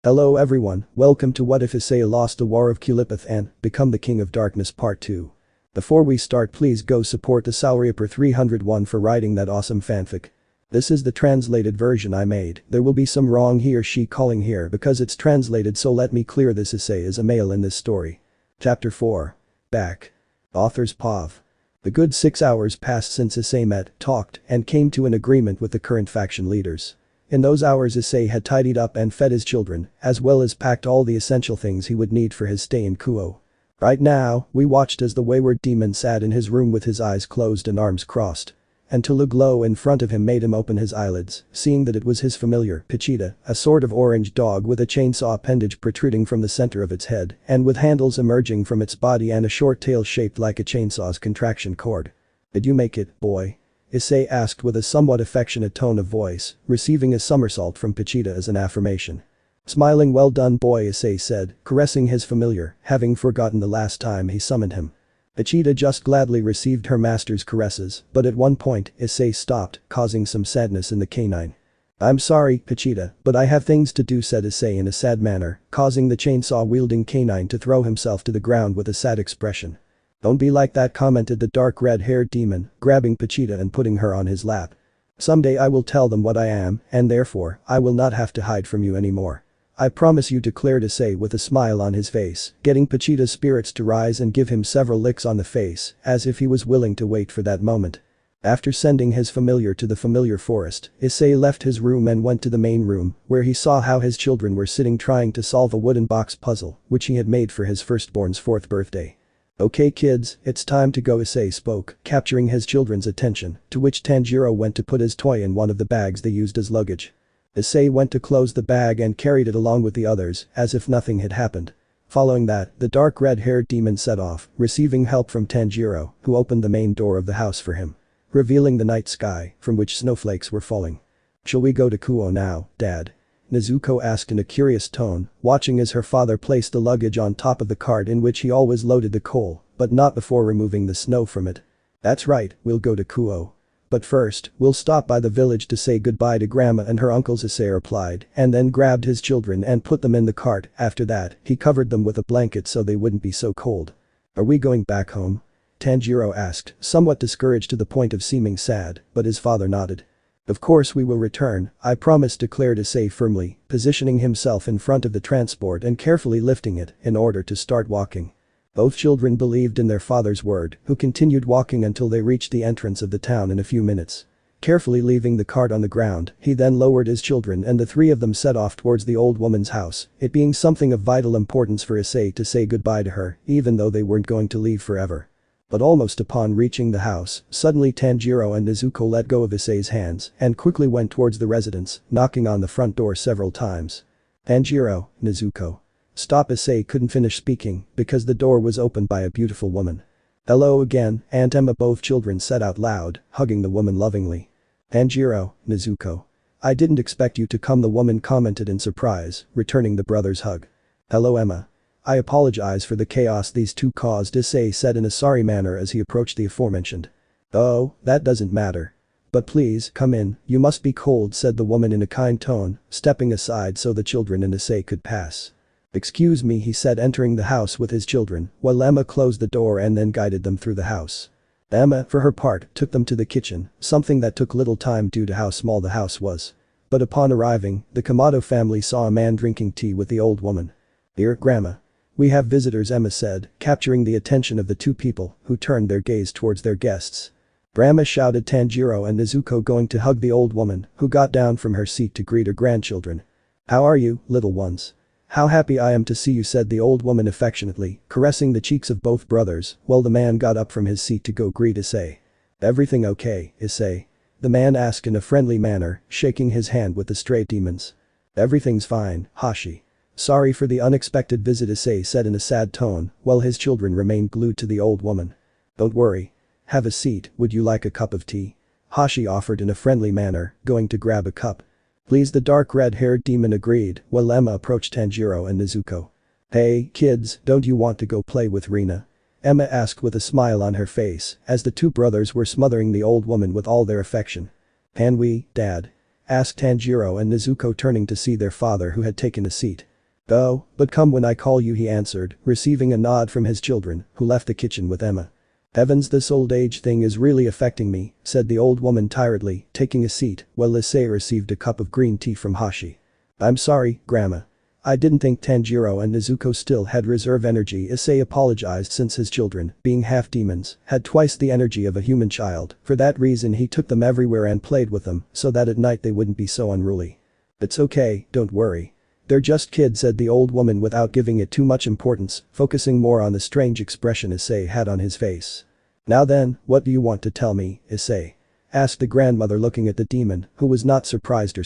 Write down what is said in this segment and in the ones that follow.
Hello everyone, welcome to What If Issei Lost the War of Qulippoth and Become the King of Darkness Part 2. Before we start, please go support the Salary-Upper 301 for writing that awesome fanfic. This is the translated version I made. There will be some wrong he or she calling here because it's translated, so let me clear this. Issei is a male in this story. Chapter 4. Back. Author's POV. The good 6 hours passed since Issei met, talked, and came to an agreement with the current faction leaders. In those hours Issei had tidied up and fed his children, as well as packed all the essential things he would need for his stay in Qulippoth. Right now, we watched as the wayward demon sat in his room with his eyes closed and arms crossed. Until a glow in front of him made him open his eyelids, seeing that it was his familiar, Pochita, a sort of orange dog with a chainsaw appendage protruding from the center of its head, and with handles emerging from its body and a short tail shaped like a chainsaw's contraction cord. "Did you make it, boy?" Issei asked with a somewhat affectionate tone of voice, receiving a somersault from Pochita as an affirmation. Smiling, "Well done, boy," Issei said, caressing his familiar, having forgotten the last time he summoned him. Pochita just gladly received her master's caresses, but at one point, Issei stopped, causing some sadness in the canine. "I'm sorry, Pochita, but I have things to do," said Issei in a sad manner, causing the chainsaw-wielding canine to throw himself to the ground with a sad expression. "Don't be like that," commented the dark red-haired demon, grabbing Pochita and putting her on his lap. "Someday I will tell them what I am, and therefore, I will not have to hide from you anymore. I promise you," declared Issei with a smile on his face, getting Pochita's spirits to rise and give him several licks on the face, as if he was willing to wait for that moment. After sending his familiar to the familiar forest, Issei left his room and went to the main room, where he saw how his children were sitting trying to solve a wooden box puzzle, which he had made for his firstborn's 4th birthday. "Okay kids, it's time to go," Issei spoke, capturing his children's attention, to which Tanjiro went to put his toy in one of the bags they used as luggage. Issei went to close the bag and carried it along with the others, as if nothing had happened. Following that, the dark red-haired demon set off, receiving help from Tanjiro, who opened the main door of the house for him, revealing the night sky, from which snowflakes were falling. "Shall we go to Qulippoth now, Dad?" Nezuko asked in a curious tone, watching as her father placed the luggage on top of the cart in which he always loaded the coal, but not before removing the snow from it. "That's right, we'll go to Qulippoth. But first, we'll stop by the village to say goodbye to Grandma and her uncles," Issei replied, and then grabbed his children and put them in the cart. After that, he covered them with a blanket so they wouldn't be so cold. "Are we going back home?" Tanjiro asked, somewhat discouraged to the point of seeming sad, but his father nodded. "Of course we will return, I promise," declared Issei firmly, positioning himself in front of the transport and carefully lifting it in order to start walking. Both children believed in their father's word, who continued walking until they reached the entrance of the town in a few minutes. Carefully leaving the cart on the ground, he then lowered his children and the 3 of them set off towards the old woman's house, it being something of vital importance for Issei to say goodbye to her, even though they weren't going to leave forever. But almost upon reaching the house, suddenly Tanjiro and Nezuko let go of Issei's hands and quickly went towards the residence, knocking on the front door several times. "Tanjiro, Nezuko." "Stop," Issei couldn't finish speaking because the door was opened by a beautiful woman. "Hello again, Aunt Emma," both children said out loud, hugging the woman lovingly. "Tanjiro, Nezuko. I didn't expect you to come," the woman commented in surprise, returning the brother's hug. "Hello Emma. I apologize for the chaos these two caused," Issei said in a sorry manner as he approached the aforementioned. "Oh, that doesn't matter. But please, come in, you must be cold," said the woman in a kind tone, stepping aside so the children and Issei could pass. "Excuse me," he said, entering the house with his children, while Emma closed the door and then guided them through the house. Emma, for her part, took them to the kitchen, something that took little time due to how small the house was. But upon arriving, the Kamado family saw a man drinking tea with the old woman. "Dear Grandma. We have visitors," Emma said, capturing the attention of the 2 people, who turned their gaze towards their guests. "Grandma," shouted Tanjiro and Nezuko, going to hug the old woman, who got down from her seat to greet her grandchildren. "How are you, little ones? How happy I am to see you," said the old woman affectionately, caressing the cheeks of both brothers, while the man got up from his seat to go greet Issei. "Everything okay, Issei?" the man asked in a friendly manner, shaking his hand with the stray demons. "Everything's fine, Hashi. Sorry for the unexpected visit," Issei said in a sad tone, while his children remained glued to the old woman. "Don't worry. Have a seat, would you like a cup of tea?" Hashi offered in a friendly manner, going to grab a cup. "Please," the dark red-haired demon agreed, while Emma approached Tanjiro and Nezuko. "Hey, kids, don't you want to go play with Rina?" Emma asked with a smile on her face, as the 2 brothers were smothering the old woman with all their affection. "Can we, Dad?" asked Tanjiro and Nezuko, turning to see their father, who had taken a seat. "Oh, but come when I call you," he answered, receiving a nod from his children, who left the kitchen with Emma. "Heavens, this old age thing is really affecting me," said the old woman tiredly, taking a seat while Issei received a cup of green tea from Hashi. "I'm sorry, Grandma. I didn't think Tanjiro and Nezuko still had reserve energy." Issei apologized since his children, being half demons, had twice the energy of a human child. For that reason he took them everywhere and played with them so that at night they wouldn't be so unruly. "It's okay, don't worry. They're just kids," said the old woman without giving it too much importance, focusing more on the strange expression Issei had on his face. "Now then, what do you want to tell me, Issei?" asked the grandmother looking at the demon, who was not surprised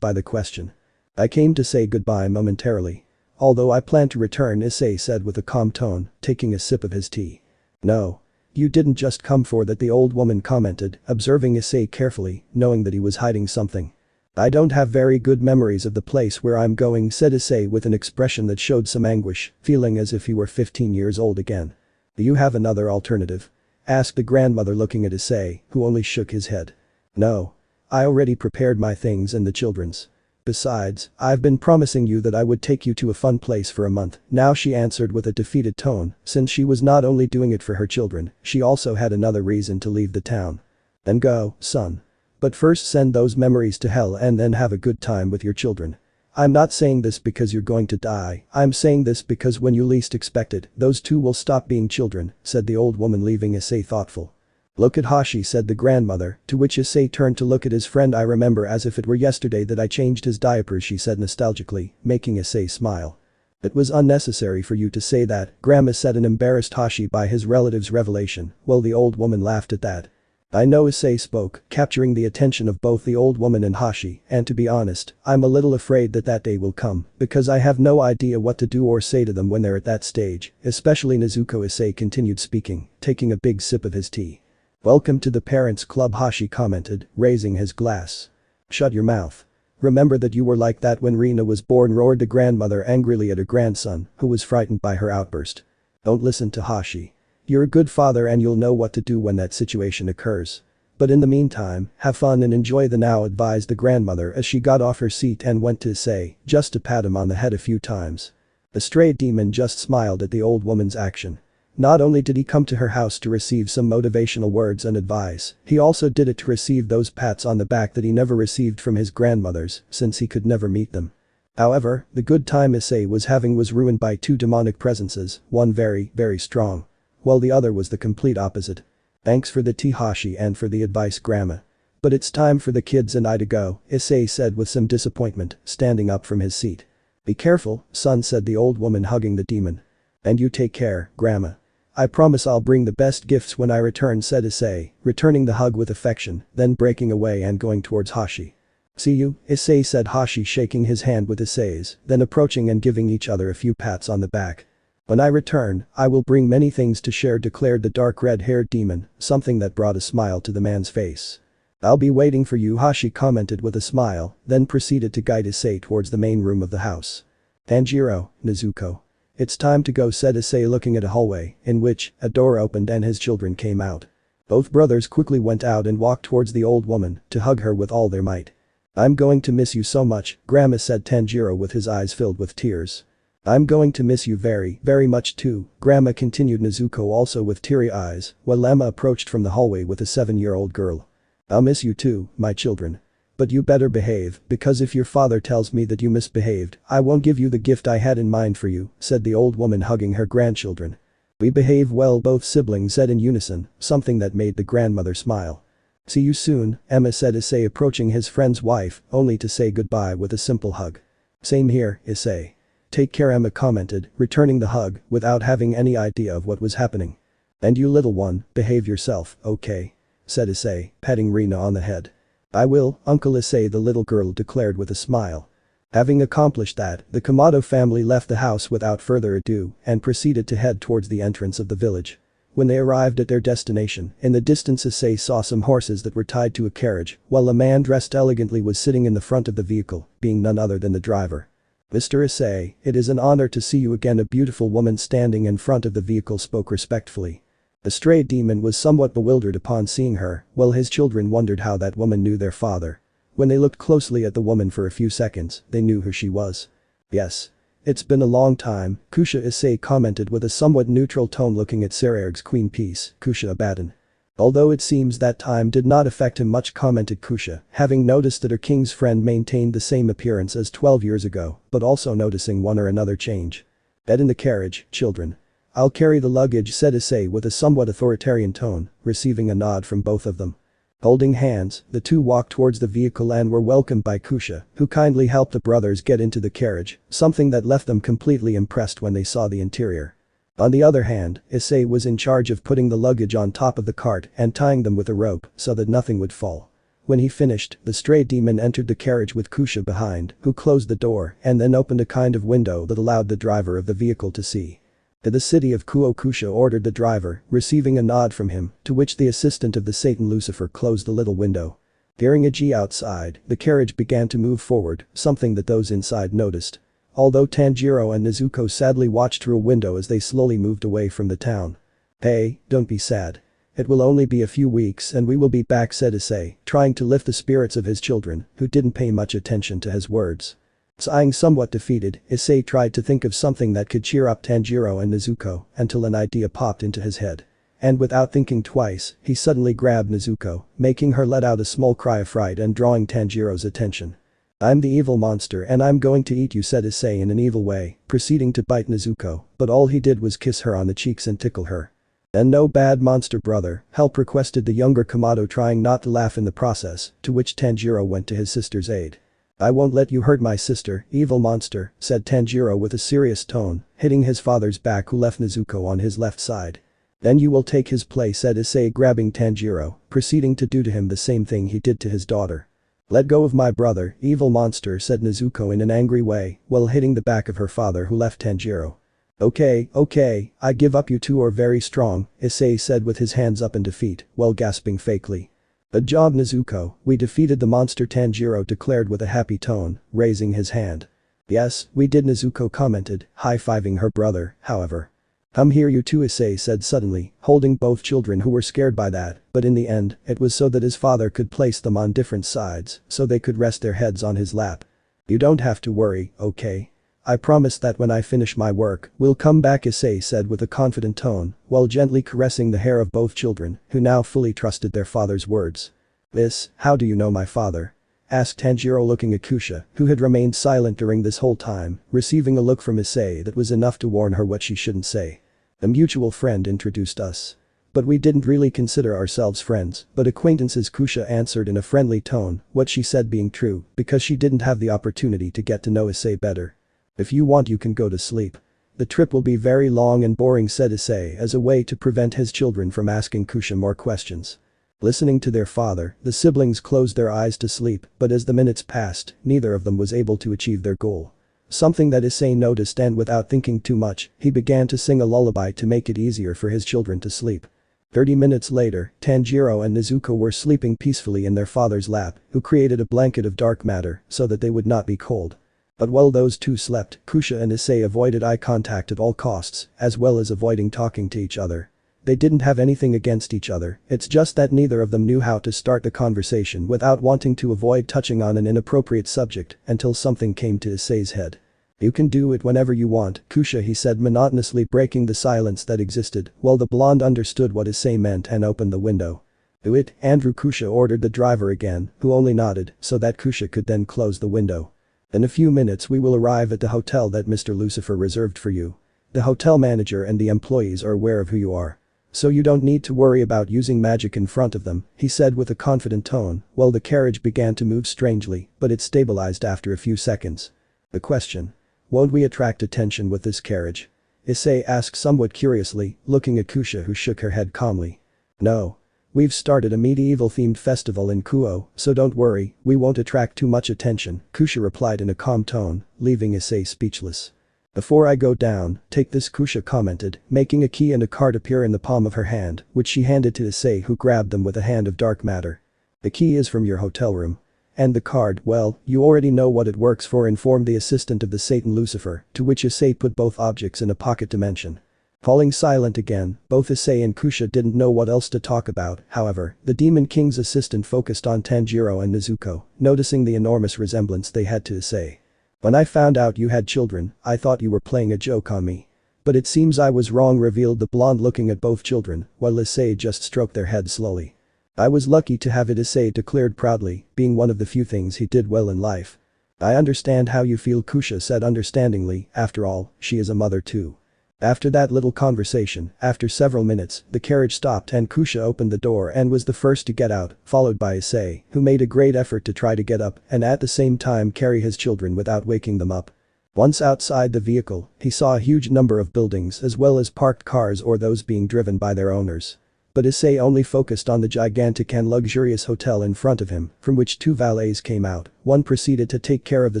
by the question. "I came to say goodbye momentarily. Although I plan to return," Issei said with a calm tone, taking a sip of his tea. "No. You didn't just come for that," the old woman commented, observing Issei carefully, knowing that he was hiding something. "I don't have very good memories of the place where I'm going," said Issei with an expression that showed some anguish, feeling as if he were 15 years old again. "Do you have another alternative?" asked the grandmother looking at Issei, who only shook his head. "No. I already prepared my things and the children's. Besides, I've been promising you that I would take you to a fun place for a month." Now she answered with a defeated tone, since she was not only doing it for her children, she also had another reason to leave the town. "Then go, son. But first send those memories to hell and then have a good time with your children. I'm not saying this because you're going to die, I'm saying this because when you least expect it, those two will stop being children," said the old woman, leaving Issei thoughtful. "Look at Hashi," said the grandmother, to which Issei turned to look at his friend. "I remember as if it were yesterday that I changed his diapers," she said nostalgically, making Issei smile. "It was unnecessary for you to say that," Grandma said, and embarrassed Hashi by his relative's revelation, while the old woman laughed at that. "I know," Issei spoke, capturing the attention of both the old woman and Hashi, "and to be honest, I'm a little afraid that that day will come, because I have no idea what to do or say to them when they're at that stage, especially Nezuko." Issei continued speaking, taking a big sip of his tea. "Welcome to the Parents Club," Hashi commented, raising his glass. "Shut your mouth. Remember that you were like that when Rina was born," roared the grandmother angrily at her grandson, who was frightened by her outburst. "Don't listen to Hashi. You're a good father and you'll know what to do when that situation occurs. But in the meantime, have fun and enjoy the now," advised the grandmother as she got off her seat and went to Issei, just to pat him on the head a few times. The stray demon just smiled at the old woman's action. Not only did he come to her house to receive some motivational words and advice, he also did it to receive those pats on the back that he never received from his grandmothers, since he could never meet them. However, the good time Issei was having was ruined by two demonic presences, one very, very strong, while the other was the complete opposite. "Thanks for the tea, Hashi, and for the advice, Grandma. But it's time for the kids and I to go," Issei said with some disappointment, standing up from his seat. "Be careful, son," said the old woman, hugging the demon. "And you take care, Grandma. I promise I'll bring the best gifts when I return," said Issei, returning the hug with affection, then breaking away and going towards Hashi. "See you," Issei said, Hashi shaking his hand with Issei's, then approaching and giving each other a few pats on the back. "When I return, I will bring many things to share," declared the dark red-haired demon, something that brought a smile to the man's face. "I'll be waiting for you," Hashi commented with a smile, then proceeded to guide Issei towards the main room of the house. "Tanjiro, Nezuko. It's time to go," said Issei, looking at a hallway, in which a door opened and his children came out. Both brothers quickly went out and walked towards the old woman to hug her with all their might. "I'm going to miss you so much," Grandma said, Tanjiro with his eyes filled with tears. "I'm going to miss you very, very much too," Grandma continued, Nezuko also with teary eyes, while Emma approached from the hallway with a 7-year-old girl. "I'll miss you too, my children. But you better behave, because if your father tells me that you misbehaved, I won't give you the gift I had in mind for you," said the old woman, hugging her grandchildren. "We behave well," both siblings said in unison, something that made the grandmother smile. "See you soon," Emma said, Issei approaching his friend's wife, only to say goodbye with a simple hug. "Same here, Issei. Take care," Emma commented, returning the hug without having any idea of what was happening. "And you little one, behave yourself, okay?" said Issei, patting Rina on the head. "I will, Uncle Issei," the little girl declared with a smile. Having accomplished that, the Kamado family left the house without further ado and proceeded to head towards the entrance of the village. When they arrived at their destination, in the distance Issei saw some horses that were tied to a carriage, while a man dressed elegantly was sitting in the front of the vehicle, being none other than the driver. "Mr. Issei, it is an honor to see you again," a beautiful woman standing in front of the vehicle spoke respectfully. The stray demon was somewhat bewildered upon seeing her, while his children wondered how that woman knew their father. When they looked closely at the woman for a few seconds, they knew who she was. "Yes. It's been a long time, Kusha Issei commented with a somewhat neutral tone looking at Sererg's queen piece, Kusha Abaddon. Although it seems that time did not affect him much, commented Kusha, having noticed that her king's friend maintained the same appearance as 12 years ago, but also noticing one or another change. Bed in the carriage, children. I'll carry the luggage, said Issei with a somewhat authoritarian tone, receiving a nod from both of them. Holding hands, the two walked towards the vehicle and were welcomed by Kusha, who kindly helped the brothers get into the carriage, something that left them completely impressed when they saw the interior. On the other hand, Issei was in charge of putting the luggage on top of the cart and tying them with a rope so that nothing would fall. When he finished, the stray demon entered the carriage with Kusha behind, who closed the door and then opened a kind of window that allowed the driver of the vehicle to see. To the city of Kuo, Kusha ordered the driver, receiving a nod from him, to which the assistant of the Satan Lucifer closed the little window. Hearing a G outside, the carriage began to move forward, something that those inside noticed. Although Tanjiro and Nezuko sadly watched through a window as they slowly moved away from the town. Hey, don't be sad. It will only be a few weeks and we will be back, said Issei, trying to lift the spirits of his children, who didn't pay much attention to his words. Sighing somewhat defeated, Issei tried to think of something that could cheer up Tanjiro and Nezuko until an idea popped into his head. And without thinking twice, he suddenly grabbed Nezuko, making her let out a small cry of fright and drawing Tanjiro's attention. I'm the evil monster and I'm going to eat you, said Issei in an evil way, proceeding to bite Nezuko, but all he did was kiss her on the cheeks and tickle her. And no bad monster brother, help, requested the younger Kamado, trying not to laugh in the process, to which Tanjiro went to his sister's aid. I won't let you hurt my sister, evil monster, said Tanjiro with a serious tone, hitting his father's back, who left Nezuko on his left side. Then you will take his place, said Issei, grabbing Tanjiro, proceeding to do to him the same thing he did to his daughter. Let go of my brother, evil monster, said Nezuko in an angry way, while hitting the back of her father, who left Tanjiro. Okay, I give up, you two are very strong, Issei said with his hands up in defeat, while gasping fakely. Good job, Nezuko, we defeated the monster, Tanjiro declared with a happy tone, raising his hand. Yes, we did, Nezuko commented, high-fiving her brother, however. Come here, you two, Issei said suddenly, holding both children, who were scared by that, but in the end, it was so that his father could place them on different sides so they could rest their heads on his lap. You don't have to worry, okay? I promise that when I finish my work, we'll come back, Issei said with a confident tone, while gently caressing the hair of both children, who now fully trusted their father's words. Miss, how do you know my father? Asked Tanjiro, looking at Kusha, who had remained silent during this whole time, receiving a look from Issei that was enough to warn her what she shouldn't say. A mutual friend introduced us. But we didn't really consider ourselves friends, but acquaintances, Kusha answered in a friendly tone, what she said being true, because she didn't have the opportunity to get to know Issei better. If you want, you can go to sleep. The trip will be very long and boring, said Issei as a way to prevent his children from asking Kusha more questions. Listening to their father, the siblings closed their eyes to sleep, but as the minutes passed, neither of them was able to achieve their goal. Something that Issei noticed, and without thinking too much, he began to sing a lullaby to make it easier for his children to sleep. 30 minutes later, Tanjiro and Nezuko were sleeping peacefully in their father's lap, who created a blanket of dark matter so that they would not be cold. But while those two slept, Kusha and Issei avoided eye contact at all costs, as well as avoiding talking to each other. They didn't have anything against each other, it's just that neither of them knew how to start the conversation without wanting to avoid touching on an inappropriate subject until something came to Issei's head. You can do it whenever you want, Kusha, he said monotonously, breaking the silence that existed, while the blonde understood what Issei meant and opened the window. Do it, Andrew, Kusha ordered the driver again, who only nodded so that Kusha could then close the window. In a few minutes we will arrive at the hotel that Mr. Lucifer reserved for you. The hotel manager and the employees are aware of who you are. So you don't need to worry about using magic in front of them, he said with a confident tone, while the carriage began to move strangely, but it stabilized after a few seconds. The question. Won't we attract attention with this carriage? Issei asked somewhat curiously, looking at Kusha, who shook her head calmly. No. We've started a medieval-themed festival in Kuo, so don't worry, we won't attract too much attention, Kusha replied in a calm tone, leaving Issei speechless. Before I go down, take this, Kusha commented, making a key and a card appear in the palm of her hand, which she handed to Issei, who grabbed them with a hand of dark matter. The key is from your hotel room. And the card, well, you already know what it works for, informed the assistant of the Satan Lucifer, to which Issei put both objects in a pocket dimension. Falling silent again, both Issei and Kusha didn't know what else to talk about, however, the Demon King's assistant focused on Tanjiro and Nezuko, noticing the enormous resemblance they had to Issei. When I found out you had children, I thought you were playing a joke on me. But it seems I was wrong, revealed the blonde, looking at both children, while Issei just stroked their head slowly. I was lucky to have it, Issei declared proudly, being one of the few things he did well in life. I understand how you feel, Kusha said understandingly, after all, she is a mother too. After that little conversation, after several minutes, the carriage stopped and Kusha opened the door and was the first to get out, followed by Issei, who made a great effort to try to get up and at the same time carry his children without waking them up. Once outside the vehicle, he saw a huge number of buildings as well as parked cars or those being driven by their owners. But Issei only focused on the gigantic and luxurious hotel in front of him, from which two valets came out. One proceeded to take care of the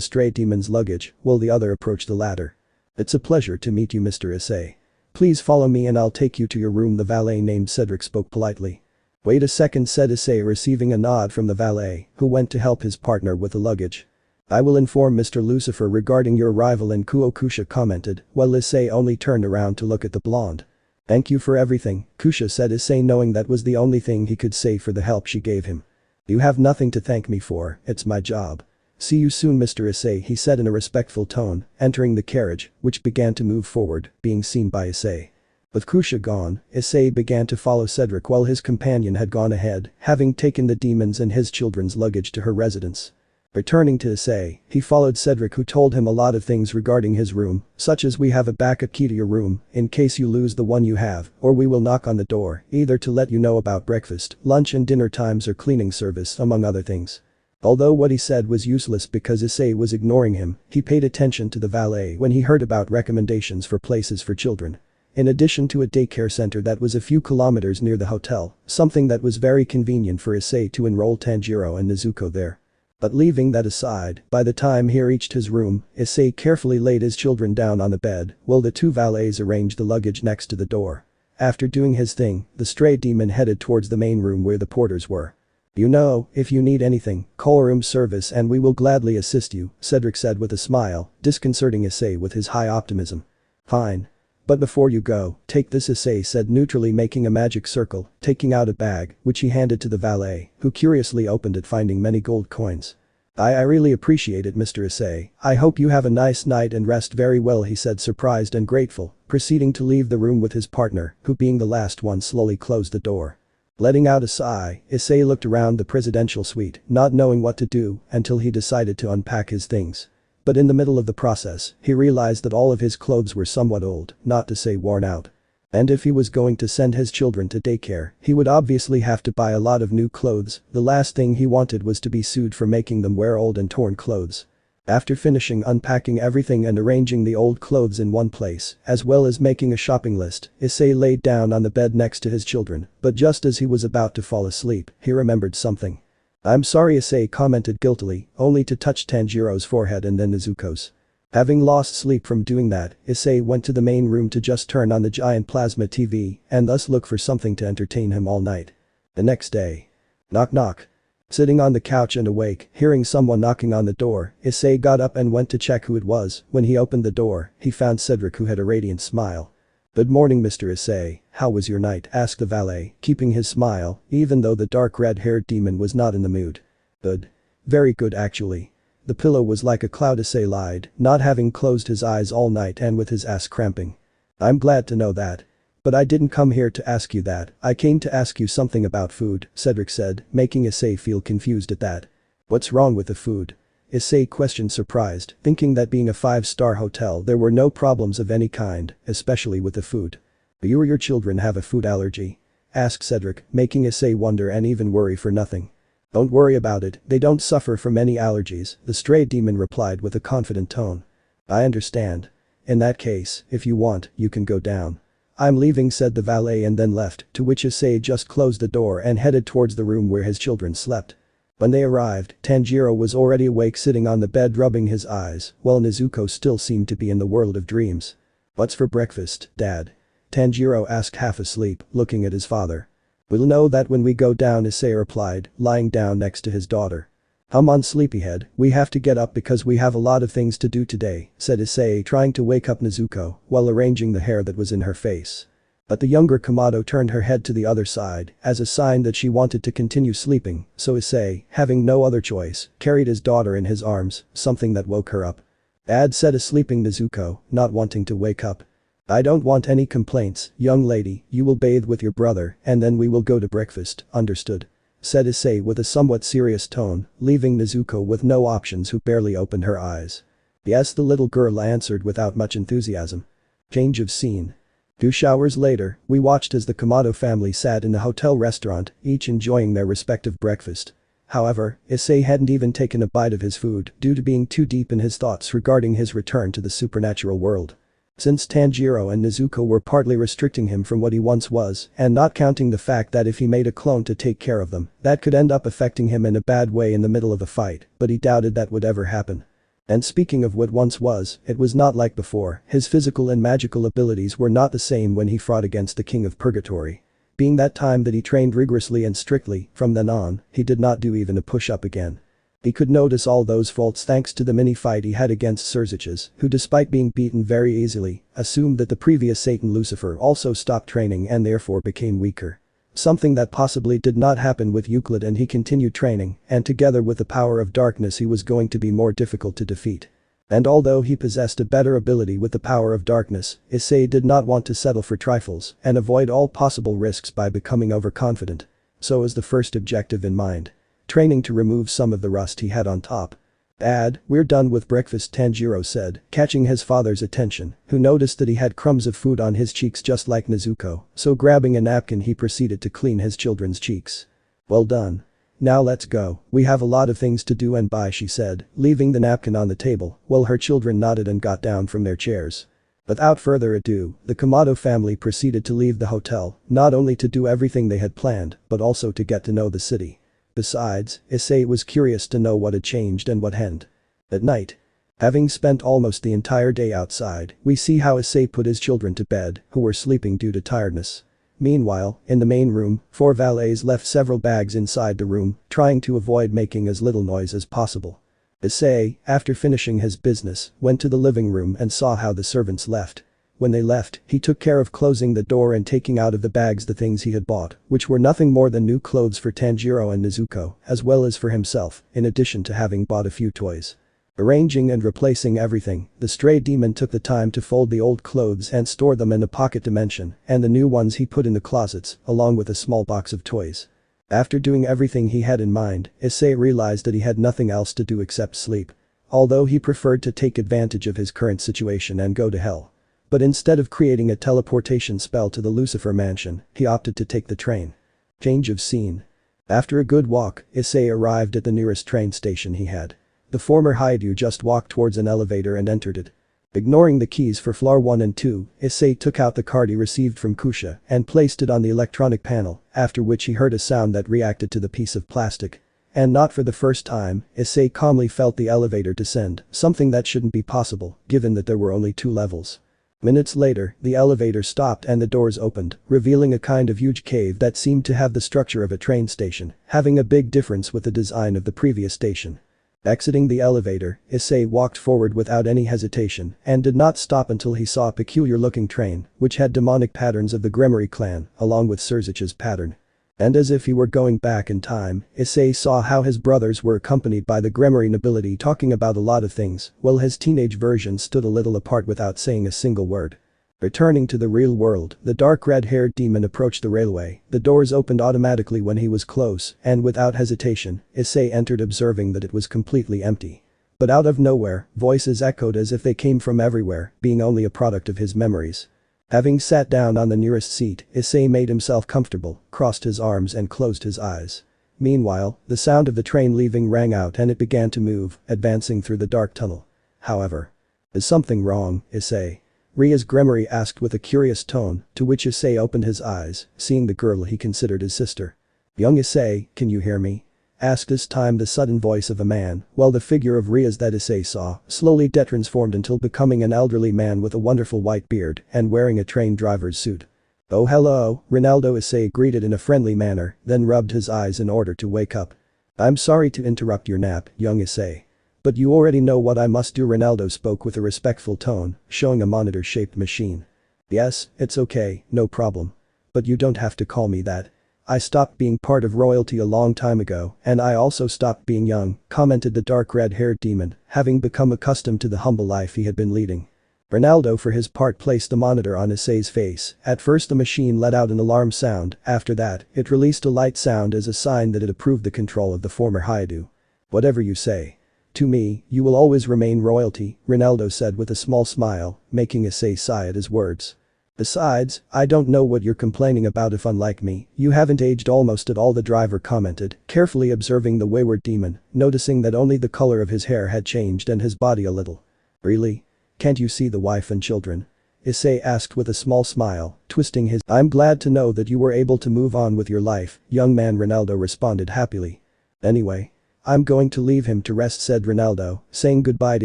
stray demon's luggage, while the other approached the ladder. It's a pleasure to meet you, Mr. Issei. Please follow me and I'll take you to your room, the valet named Cedric spoke politely. Wait a second, said Issei, receiving a nod from the valet, who went to help his partner with the luggage. I will inform Mr. Lucifer regarding your arrival in Kuo, Kusha commented, while Issei only turned around to look at the blonde. Thank you for everything, Kusha said, Issei knowing that was the only thing he could say for the help she gave him. You have nothing to thank me for, it's my job. See you soon, Mr. Issei, he said in a respectful tone, entering the carriage, which began to move forward, being seen by Issei. With Kusha gone, Issei began to follow Cedric while his companion had gone ahead, having taken the demons and his children's luggage to her residence. Returning to Issei, he followed Cedric, who told him a lot of things regarding his room, such as we have a backup key to your room, in case you lose the one you have, or we will knock on the door, either to let you know about breakfast, lunch and dinner times or cleaning service, among other things. Although what he said was useless because Issei was ignoring him, he paid attention to the valet when he heard about recommendations for places for children. In addition to a daycare center that was a few kilometers near the hotel, something that was very convenient for Issei to enroll Tanjiro and Nezuko there. But leaving that aside, by the time he reached his room, Issei carefully laid his children down on the bed, while the two valets arranged the luggage next to the door. After doing his thing, the stray demon headed towards the main room where the porters were. You know, if you need anything, call room service and we will gladly assist you, Cedric said with a smile, disconcerting Issei with his high optimism. Fine. But before you go, take this, Issei said neutrally, making a magic circle, taking out a bag, which he handed to the valet, who curiously opened it, finding many gold coins. I really appreciate it, Mr. Issei. I hope you have a nice night and rest very well, he said, surprised and grateful, proceeding to leave the room with his partner, who being the last one slowly closed the door. Letting out a sigh, Issei looked around the presidential suite, not knowing what to do, until he decided to unpack his things. But in the middle of the process, he realized that all of his clothes were somewhat old, not to say worn out. And if he was going to send his children to daycare, he would obviously have to buy a lot of new clothes. The last thing he wanted was to be sued for making them wear old and torn clothes. After finishing unpacking everything and arranging the old clothes in one place, as well as making a shopping list, Issei laid down on the bed next to his children, but just as he was about to fall asleep, he remembered something. I'm sorry, Issei commented guiltily, only to touch Tanjiro's forehead and then Nezuko's. Having lost sleep from doing that, Issei went to the main room to just turn on the giant plasma TV and thus look for something to entertain him all night. The next day. Knock knock. Sitting on the couch and awake, hearing someone knocking on the door, Issei got up and went to check who it was. When he opened the door, he found Cedric, who had a radiant smile. Good morning, Mr. Issei, how was your night, asked the valet, keeping his smile, even though the dark red-haired demon was not in the mood. Good. Very good actually. The pillow was like a cloud, Issei lied, not having closed his eyes all night and with his ass cramping. I'm glad to know that. But I didn't come here to ask you that, I came to ask you something about food, Cedric said, making Issei feel confused at that. What's wrong with the food? Issei questioned, surprised, thinking that being a 5-star hotel there were no problems of any kind, especially with the food. Do you or your children have a food allergy? Asked Cedric, making Issei wonder and even worry for nothing. Don't worry about it, they don't suffer from any allergies, the stray demon replied with a confident tone. I understand. In that case, if you want, you can go down. I'm leaving, said the valet and then left, to which Issei just closed the door and headed towards the room where his children slept. When they arrived, Tanjiro was already awake, sitting on the bed rubbing his eyes, while Nezuko still seemed to be in the world of dreams. What's for breakfast, Dad? Tanjiro asked, half asleep, looking at his father. We'll know that when we go down, Issei replied, lying down next to his daughter. Come on, sleepyhead, we have to get up because we have a lot of things to do today, said Issei, trying to wake up Nezuko while arranging the hair that was in her face. But the younger Kamado turned her head to the other side as a sign that she wanted to continue sleeping, so Issei, having no other choice, carried his daughter in his arms, something that woke her up. Dad said a sleeping Nezuko, not wanting to wake up. I don't want any complaints, young lady, you will bathe with your brother and then we will go to breakfast, understood? Said Issei with a somewhat serious tone, leaving Nezuko with no options who barely opened her eyes. Yes, the little girl answered without much enthusiasm. Change of scene. 2 hours later, we watched as the Komodo family sat in the hotel restaurant, each enjoying their respective breakfast. However, Issei hadn't even taken a bite of his food due to being too deep in his thoughts regarding his return to the supernatural world. Since Tanjiro and Nezuko were partly restricting him from what he once was, and not counting the fact that if he made a clone to take care of them, that could end up affecting him in a bad way in the middle of a fight, but he doubted that would ever happen. And speaking of what once was, it was not like before, his physical and magical abilities were not the same when he fought against the King of Purgatory. Being that time that he trained rigorously and strictly, from then on, he did not do even a push-up again. He could notice all those faults thanks to the mini-fight he had against Surziches, who despite being beaten very easily, assumed that the previous Satan Lucifer also stopped training and therefore became weaker. Something that possibly did not happen with Euklid, and he continued training, and together with the power of darkness he was going to be more difficult to defeat. And although he possessed a better ability with the power of darkness, Issei did not want to settle for trifles and avoid all possible risks by becoming overconfident. So as the first objective in mind. Training to remove some of the rust he had on top. Dad, we're done with breakfast, Tanjiro said, catching his father's attention, who noticed that he had crumbs of food on his cheeks just like Nezuko, so grabbing a napkin he proceeded to clean his children's cheeks. Well done. Now let's go, we have a lot of things to do and buy, she said, leaving the napkin on the table, while her children nodded and got down from their chairs. Without further ado, the Komodo family proceeded to leave the hotel, not only to do everything they had planned, but also to get to know the city. Besides, Issei was curious to know what had changed and what hadn't. At night. Having spent almost the entire day outside, we see how Issei put his children to bed, who were sleeping due to tiredness. Meanwhile, in the main room, 4 valets left several bags inside the room, trying to avoid making as little noise as possible. Issei, after finishing his business, went to the living room and saw how the servants left. When they left, he took care of closing the door and taking out of the bags the things he had bought, which were nothing more than new clothes for Tanjiro and Nezuko, as well as for himself, in addition to having bought a few toys. Arranging and replacing everything, the stray demon took the time to fold the old clothes and store them in a pocket dimension, and the new ones he put in the closets, along with a small box of toys. After doing everything he had in mind, Issei realized that he had nothing else to do except sleep. Although he preferred to take advantage of his current situation and go to hell. But instead of creating a teleportation spell to the Lucifer mansion, he opted to take the train. Change of scene. After a good walk, Issei arrived at the nearest train station he had. The former Haidu just walked towards an elevator and entered it. Ignoring the keys for floor 1 and 2, Issei took out the card he received from Kusha and placed it on the electronic panel, after which he heard a sound that reacted to the piece of plastic. And not for the first time, Issei calmly felt the elevator descend, something that shouldn't be possible, given that there were only 2 levels. Minutes later, the elevator stopped and the doors opened, revealing a kind of huge cave that seemed to have the structure of a train station, having a big difference with the design of the previous station. Exiting the elevator, Issei walked forward without any hesitation and did not stop until he saw a peculiar-looking train, which had demonic patterns of the Gremory clan, along with Surzich's pattern. And as if he were going back in time, Issei saw how his brothers were accompanied by the Gremory nobility talking about a lot of things, while his teenage version stood a little apart without saying a single word. Returning to the real world, the dark red-haired demon approached the railway, the doors opened automatically when he was close, and without hesitation, Issei entered observing that it was completely empty. But out of nowhere, voices echoed as if they came from everywhere, being only a product of his memories. Having sat down on the nearest seat, Issei made himself comfortable, crossed his arms and closed his eyes. Meanwhile, the sound of the train leaving rang out and it began to move, advancing through the dark tunnel. However. Is something wrong, Issei? Ria's Gremory asked with a curious tone, to which Issei opened his eyes, seeing the girl he considered his sister. Young Issei, can you hear me? Asked this time the sudden voice of a man, while the figure of Ria's that Issei saw slowly detransformed until becoming an elderly man with a wonderful white beard and wearing a train driver's suit. Oh hello, Ronaldo, Issei greeted in a friendly manner, then rubbed his eyes in order to wake up. I'm sorry to interrupt your nap, young Issei. But you already know what I must do, Ronaldo spoke with a respectful tone, showing a monitor-shaped machine. Yes, it's okay, no problem. But you don't have to call me that. I stopped being part of royalty a long time ago, and I also stopped being young, commented the dark red-haired demon, having become accustomed to the humble life he had been leading. Ronaldo for his part placed the monitor on Issei's face. At first the machine let out an alarm sound, after that, it released a light sound as a sign that it approved the control of the former Haidu. Whatever you say. To me, you will always remain royalty, Ronaldo said with a small smile, making Issei sigh at his words. Besides, I don't know what you're complaining about if unlike me, you haven't aged almost at all, the driver commented, carefully observing the wayward demon, noticing that only the color of his hair had changed and his body a little. Really? Can't you see the wife and children? Issei asked with a small smile, twisting his. I'm glad to know that you were able to move on with your life, young man, Ronaldo responded happily. Anyway. I'm going to leave him to rest, said Ronaldo, saying goodbye to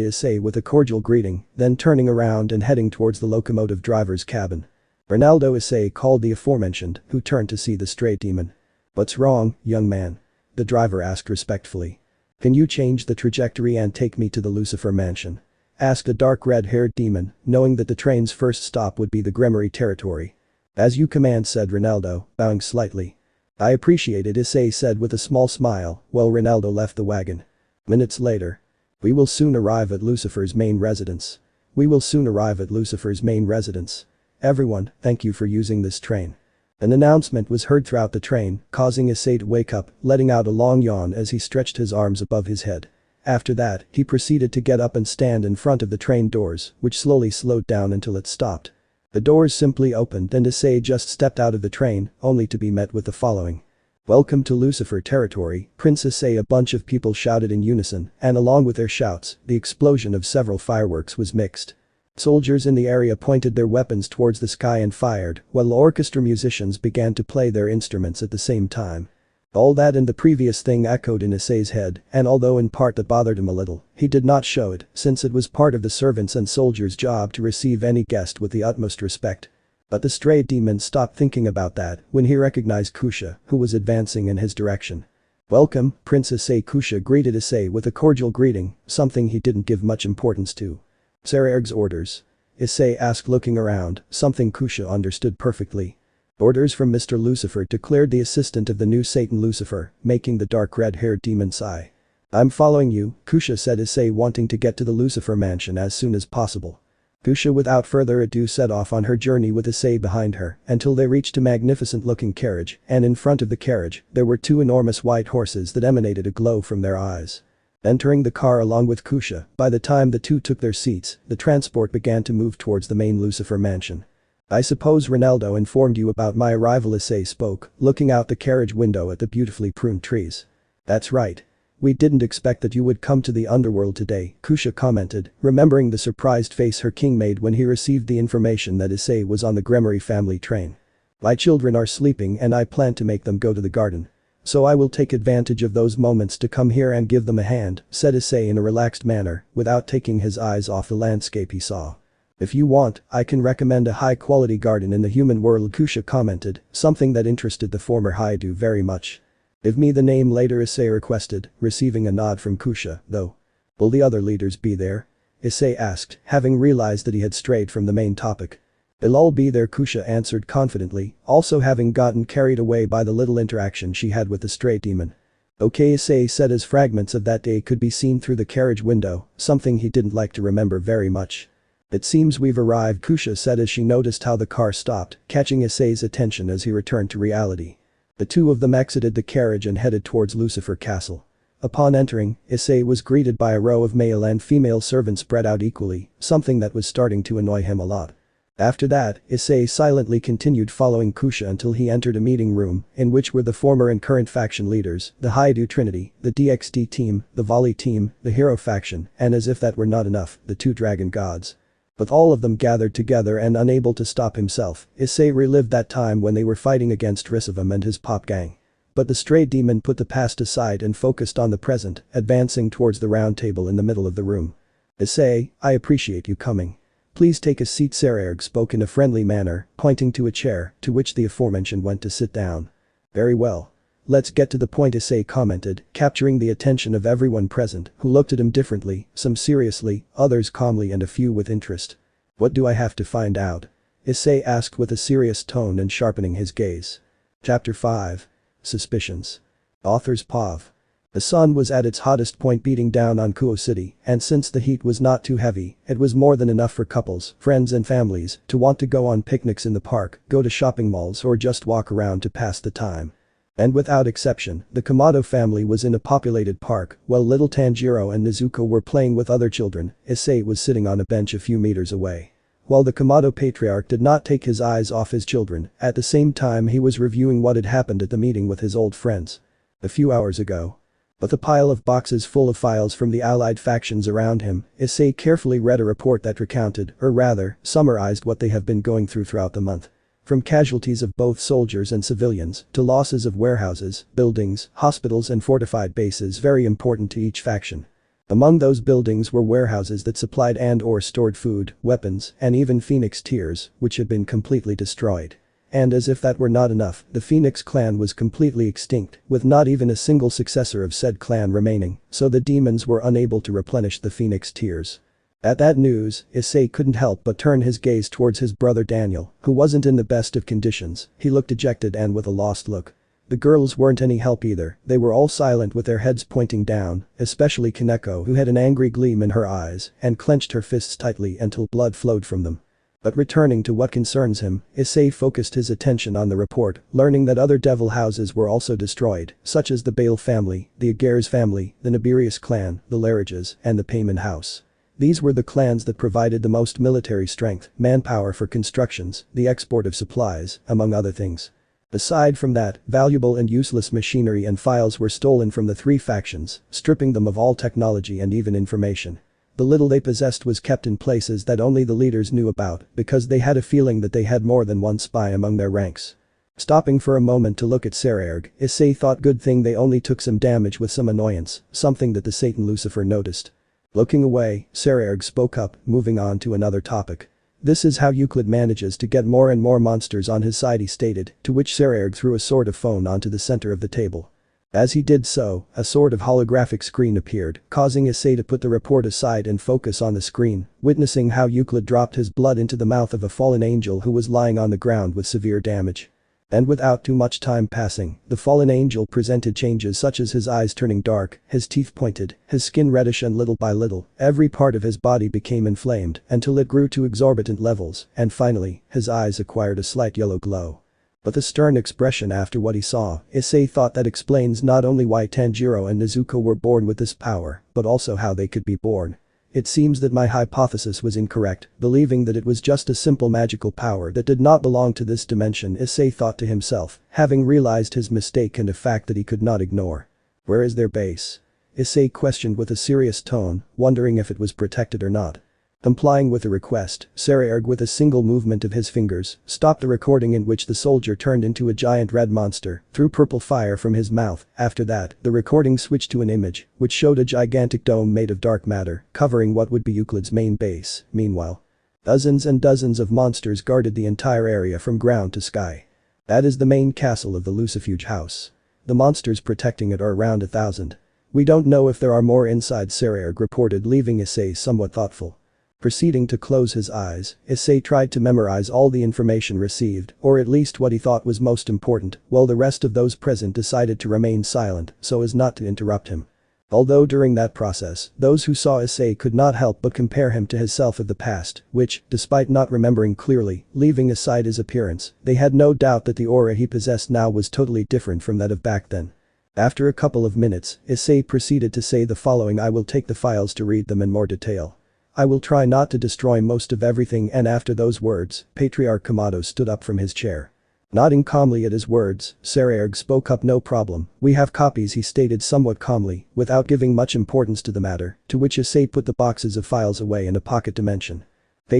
Issei with a cordial greeting, then turning around and heading towards the locomotive driver's cabin. Ronaldo Issei called the aforementioned, who turned to see the stray demon. What's wrong, young man? The driver asked respectfully. Can you change the trajectory and take me to the Lucifer mansion? Asked a dark red-haired demon, knowing that the train's first stop would be the Gremory territory. As you command, said Ronaldo, bowing slightly. I appreciate it, Issei said with a small smile, while Ronaldo left the wagon. Minutes later. We will soon arrive at Lucifer's main residence. We will soon arrive at Lucifer's main residence. Everyone, thank you for using this train. An announcement was heard throughout the train, causing Issei to wake up, letting out a long yawn as he stretched his arms above his head. After that, he proceeded to get up and stand in front of the train doors, which slowly slowed down until it stopped. The doors simply opened and Issei just stepped out of the train, only to be met with the following. Welcome to Lucifer territory, Prince Issei. A bunch of people shouted in unison, and along with their shouts, the explosion of several fireworks was mixed. Soldiers in the area pointed their weapons towards the sky and fired, while orchestra musicians began to play their instruments at the same time. All that and the previous thing echoed in Issei's head, and although in part that bothered him a little, he did not show it, since it was part of the servants' and soldiers' job to receive any guest with the utmost respect. But the stray demon stopped thinking about that when he recognized Kusha, who was advancing in his direction. Welcome, Prince Issei. Kusha greeted Issei with a cordial greeting, something he didn't give much importance to. Sererg's orders? Issei asked, looking around, something Kusha understood perfectly. Orders from Mr. Lucifer, declared the assistant of the new Satan Lucifer, making the dark red-haired demon sigh. I'm following you, Kusha said, Issei wanting to get to the Lucifer mansion as soon as possible. Kusha without further ado set off on her journey with Issei behind her until they reached a magnificent-looking carriage, and in front of the carriage, there were two enormous white horses that emanated a glow from their eyes. Entering the car along with Kusha, by the time the two took their seats, the transport began to move towards the main Lucifer mansion. I suppose Ronaldo informed you about my arrival, Issei spoke, looking out the carriage window at the beautifully pruned trees. That's right. We didn't expect that you would come to the underworld today, Kusha commented, remembering the surprised face her king made when he received the information that Issei was on the Gremory family train. My children are sleeping and I plan to make them go to the garden. So I will take advantage of those moments to come here and give them a hand, said Issei in a relaxed manner, without taking his eyes off the landscape he saw. If you want, I can recommend a high-quality garden in the human world, Kusha commented, something that interested the former Haidu very much. Give me the name later, Issei requested, receiving a nod from Kusha, though. Will the other leaders be there? Issei asked, having realized that he had strayed from the main topic. They'll all be there, Kusha answered confidently, also having gotten carried away by the little interaction she had with the stray demon. Okay, Issei said as fragments of that day could be seen through the carriage window, something he didn't like to remember very much. It seems we've arrived, Kusha said as she noticed how the car stopped, catching Issei's attention as he returned to reality. The two of them exited the carriage and headed towards Lucifer Castle. Upon entering, Issei was greeted by a row of male and female servants spread out equally, something that was starting to annoy him a lot. After that, Issei silently continued following Kusha until he entered a meeting room, in which were the former and current faction leaders, the Haidu Trinity, the DXD team, the Volley team, the Hero faction, and as if that were not enough, the two Dragon Gods. With all of them gathered together and unable to stop himself, Issei relived that time when they were fighting against Rissavam and his pop gang. But the stray demon put the past aside and focused on the present, advancing towards the round table in the middle of the room. Issei, I appreciate you coming. Please take a seat, Sererg spoke in a friendly manner, pointing to a chair, to which the aforementioned went to sit down. Very well. Let's get to the point, Issei commented, capturing the attention of everyone present, who looked at him differently, some seriously, others calmly and a few with interest. What do I have to find out? Issei asked with a serious tone and sharpening his gaze. Chapter 5. suspicions. Author's POV. The sun was at its hottest point beating down on Kuo City, and since the heat was not too heavy, it was more than enough for couples, friends and families to want to go on picnics in the park, go to shopping malls or just walk around to pass the time. And without exception, the Kamado family was in a populated park, while little Tanjiro and Nezuko were playing with other children. Issei was sitting on a bench a few meters away. While the Kamado patriarch did not take his eyes off his children, at the same time he was reviewing what had happened at the meeting with his old friends. A few hours ago. With a pile of boxes full of files from the allied factions around him, Issei carefully read a report that recounted, or rather, summarized what they have been going through throughout the month. From casualties of both soldiers and civilians, to losses of warehouses, buildings, hospitals and fortified bases very important to each faction. Among those buildings were warehouses that supplied and/or stored food, weapons, and even Phoenix tiers, which had been completely destroyed. And as if that were not enough, the Phoenix clan was completely extinct, with not even a single successor of said clan remaining, so the demons were unable to replenish the Phoenix tiers. At that news, Issei couldn't help but turn his gaze towards his brother Daniel, who wasn't in the best of conditions. He looked dejected and with a lost look. The girls weren't any help either, they were all silent with their heads pointing down, especially Kaneko, who had an angry gleam in her eyes and clenched her fists tightly until blood flowed from them. But returning to what concerns him, Issei focused his attention on the report, learning that other devil houses were also destroyed, such as the Bale family, the Aguirre's family, the Nibirius clan, the Larages, and the Payman house. These were the clans that provided the most military strength, manpower for constructions, the export of supplies, among other things. Aside from that, valuable and useless machinery and files were stolen from the three factions, stripping them of all technology and even information. The little they possessed was kept in places that only the leaders knew about because they had a feeling that they had more than one spy among their ranks. Stopping for a moment to look at Sererg, Issei thought good thing they only took some damage with some annoyance, something that the Satan Lucifer noticed. Looking away, Sererg spoke up, moving on to another topic. This is how Euklid manages to get more and more monsters on his side, he stated, to which Sererg threw a sort of phone onto the center of the table. As he did so, a sort of holographic screen appeared, causing Issei to put the report aside and focus on the screen, witnessing how Euklid dropped his blood into the mouth of a fallen angel who was lying on the ground with severe damage. And without too much time passing, the fallen angel presented changes such as his eyes turning dark, his teeth pointed, his skin reddish, and little by little, every part of his body became inflamed until it grew to exorbitant levels, and finally, his eyes acquired a slight yellow glow. But the stern expression after what he saw, Issei thought that explains not only why Tanjiro and Nezuko were born with this power, but also how they could be born. It seems that my hypothesis was incorrect, believing that it was just a simple magical power that did not belong to this dimension, Issei thought to himself, having realized his mistake and a fact that he could not ignore. Where is their base? Issei questioned with a serious tone, wondering if it was protected or not. Complying with the request, Sererg with a single movement of his fingers stopped the recording in which the soldier turned into a giant red monster, threw purple fire from his mouth. After that, the recording switched to an image, which showed a gigantic dome made of dark matter, covering what would be Euklid's main base. Meanwhile, dozens and dozens of monsters guarded the entire area from ground to sky. That is the main castle of the Lucifuge house. The monsters protecting it are around 1,000. We don't know if there are more inside, Sererg reported, leaving Issei somewhat thoughtful. Proceeding to close his eyes, Issei tried to memorize all the information received, or at least what he thought was most important, while the rest of those present decided to remain silent so as not to interrupt him. Although during that process, those who saw Issei could not help but compare him to his self of the past, which, despite not remembering clearly, leaving aside his appearance, they had no doubt that the aura he possessed now was totally different from that of back then. After a couple of minutes, Issei proceeded to say the following: I will take the files to read them in more detail. I will try not to destroy most of everything. And after those words, Patriarch Kamado stood up from his chair. Nodding calmly at his words, Sererg spoke up. No problem, we have copies, he stated somewhat calmly, without giving much importance to the matter, to which Issei put the boxes of files away in a pocket dimension.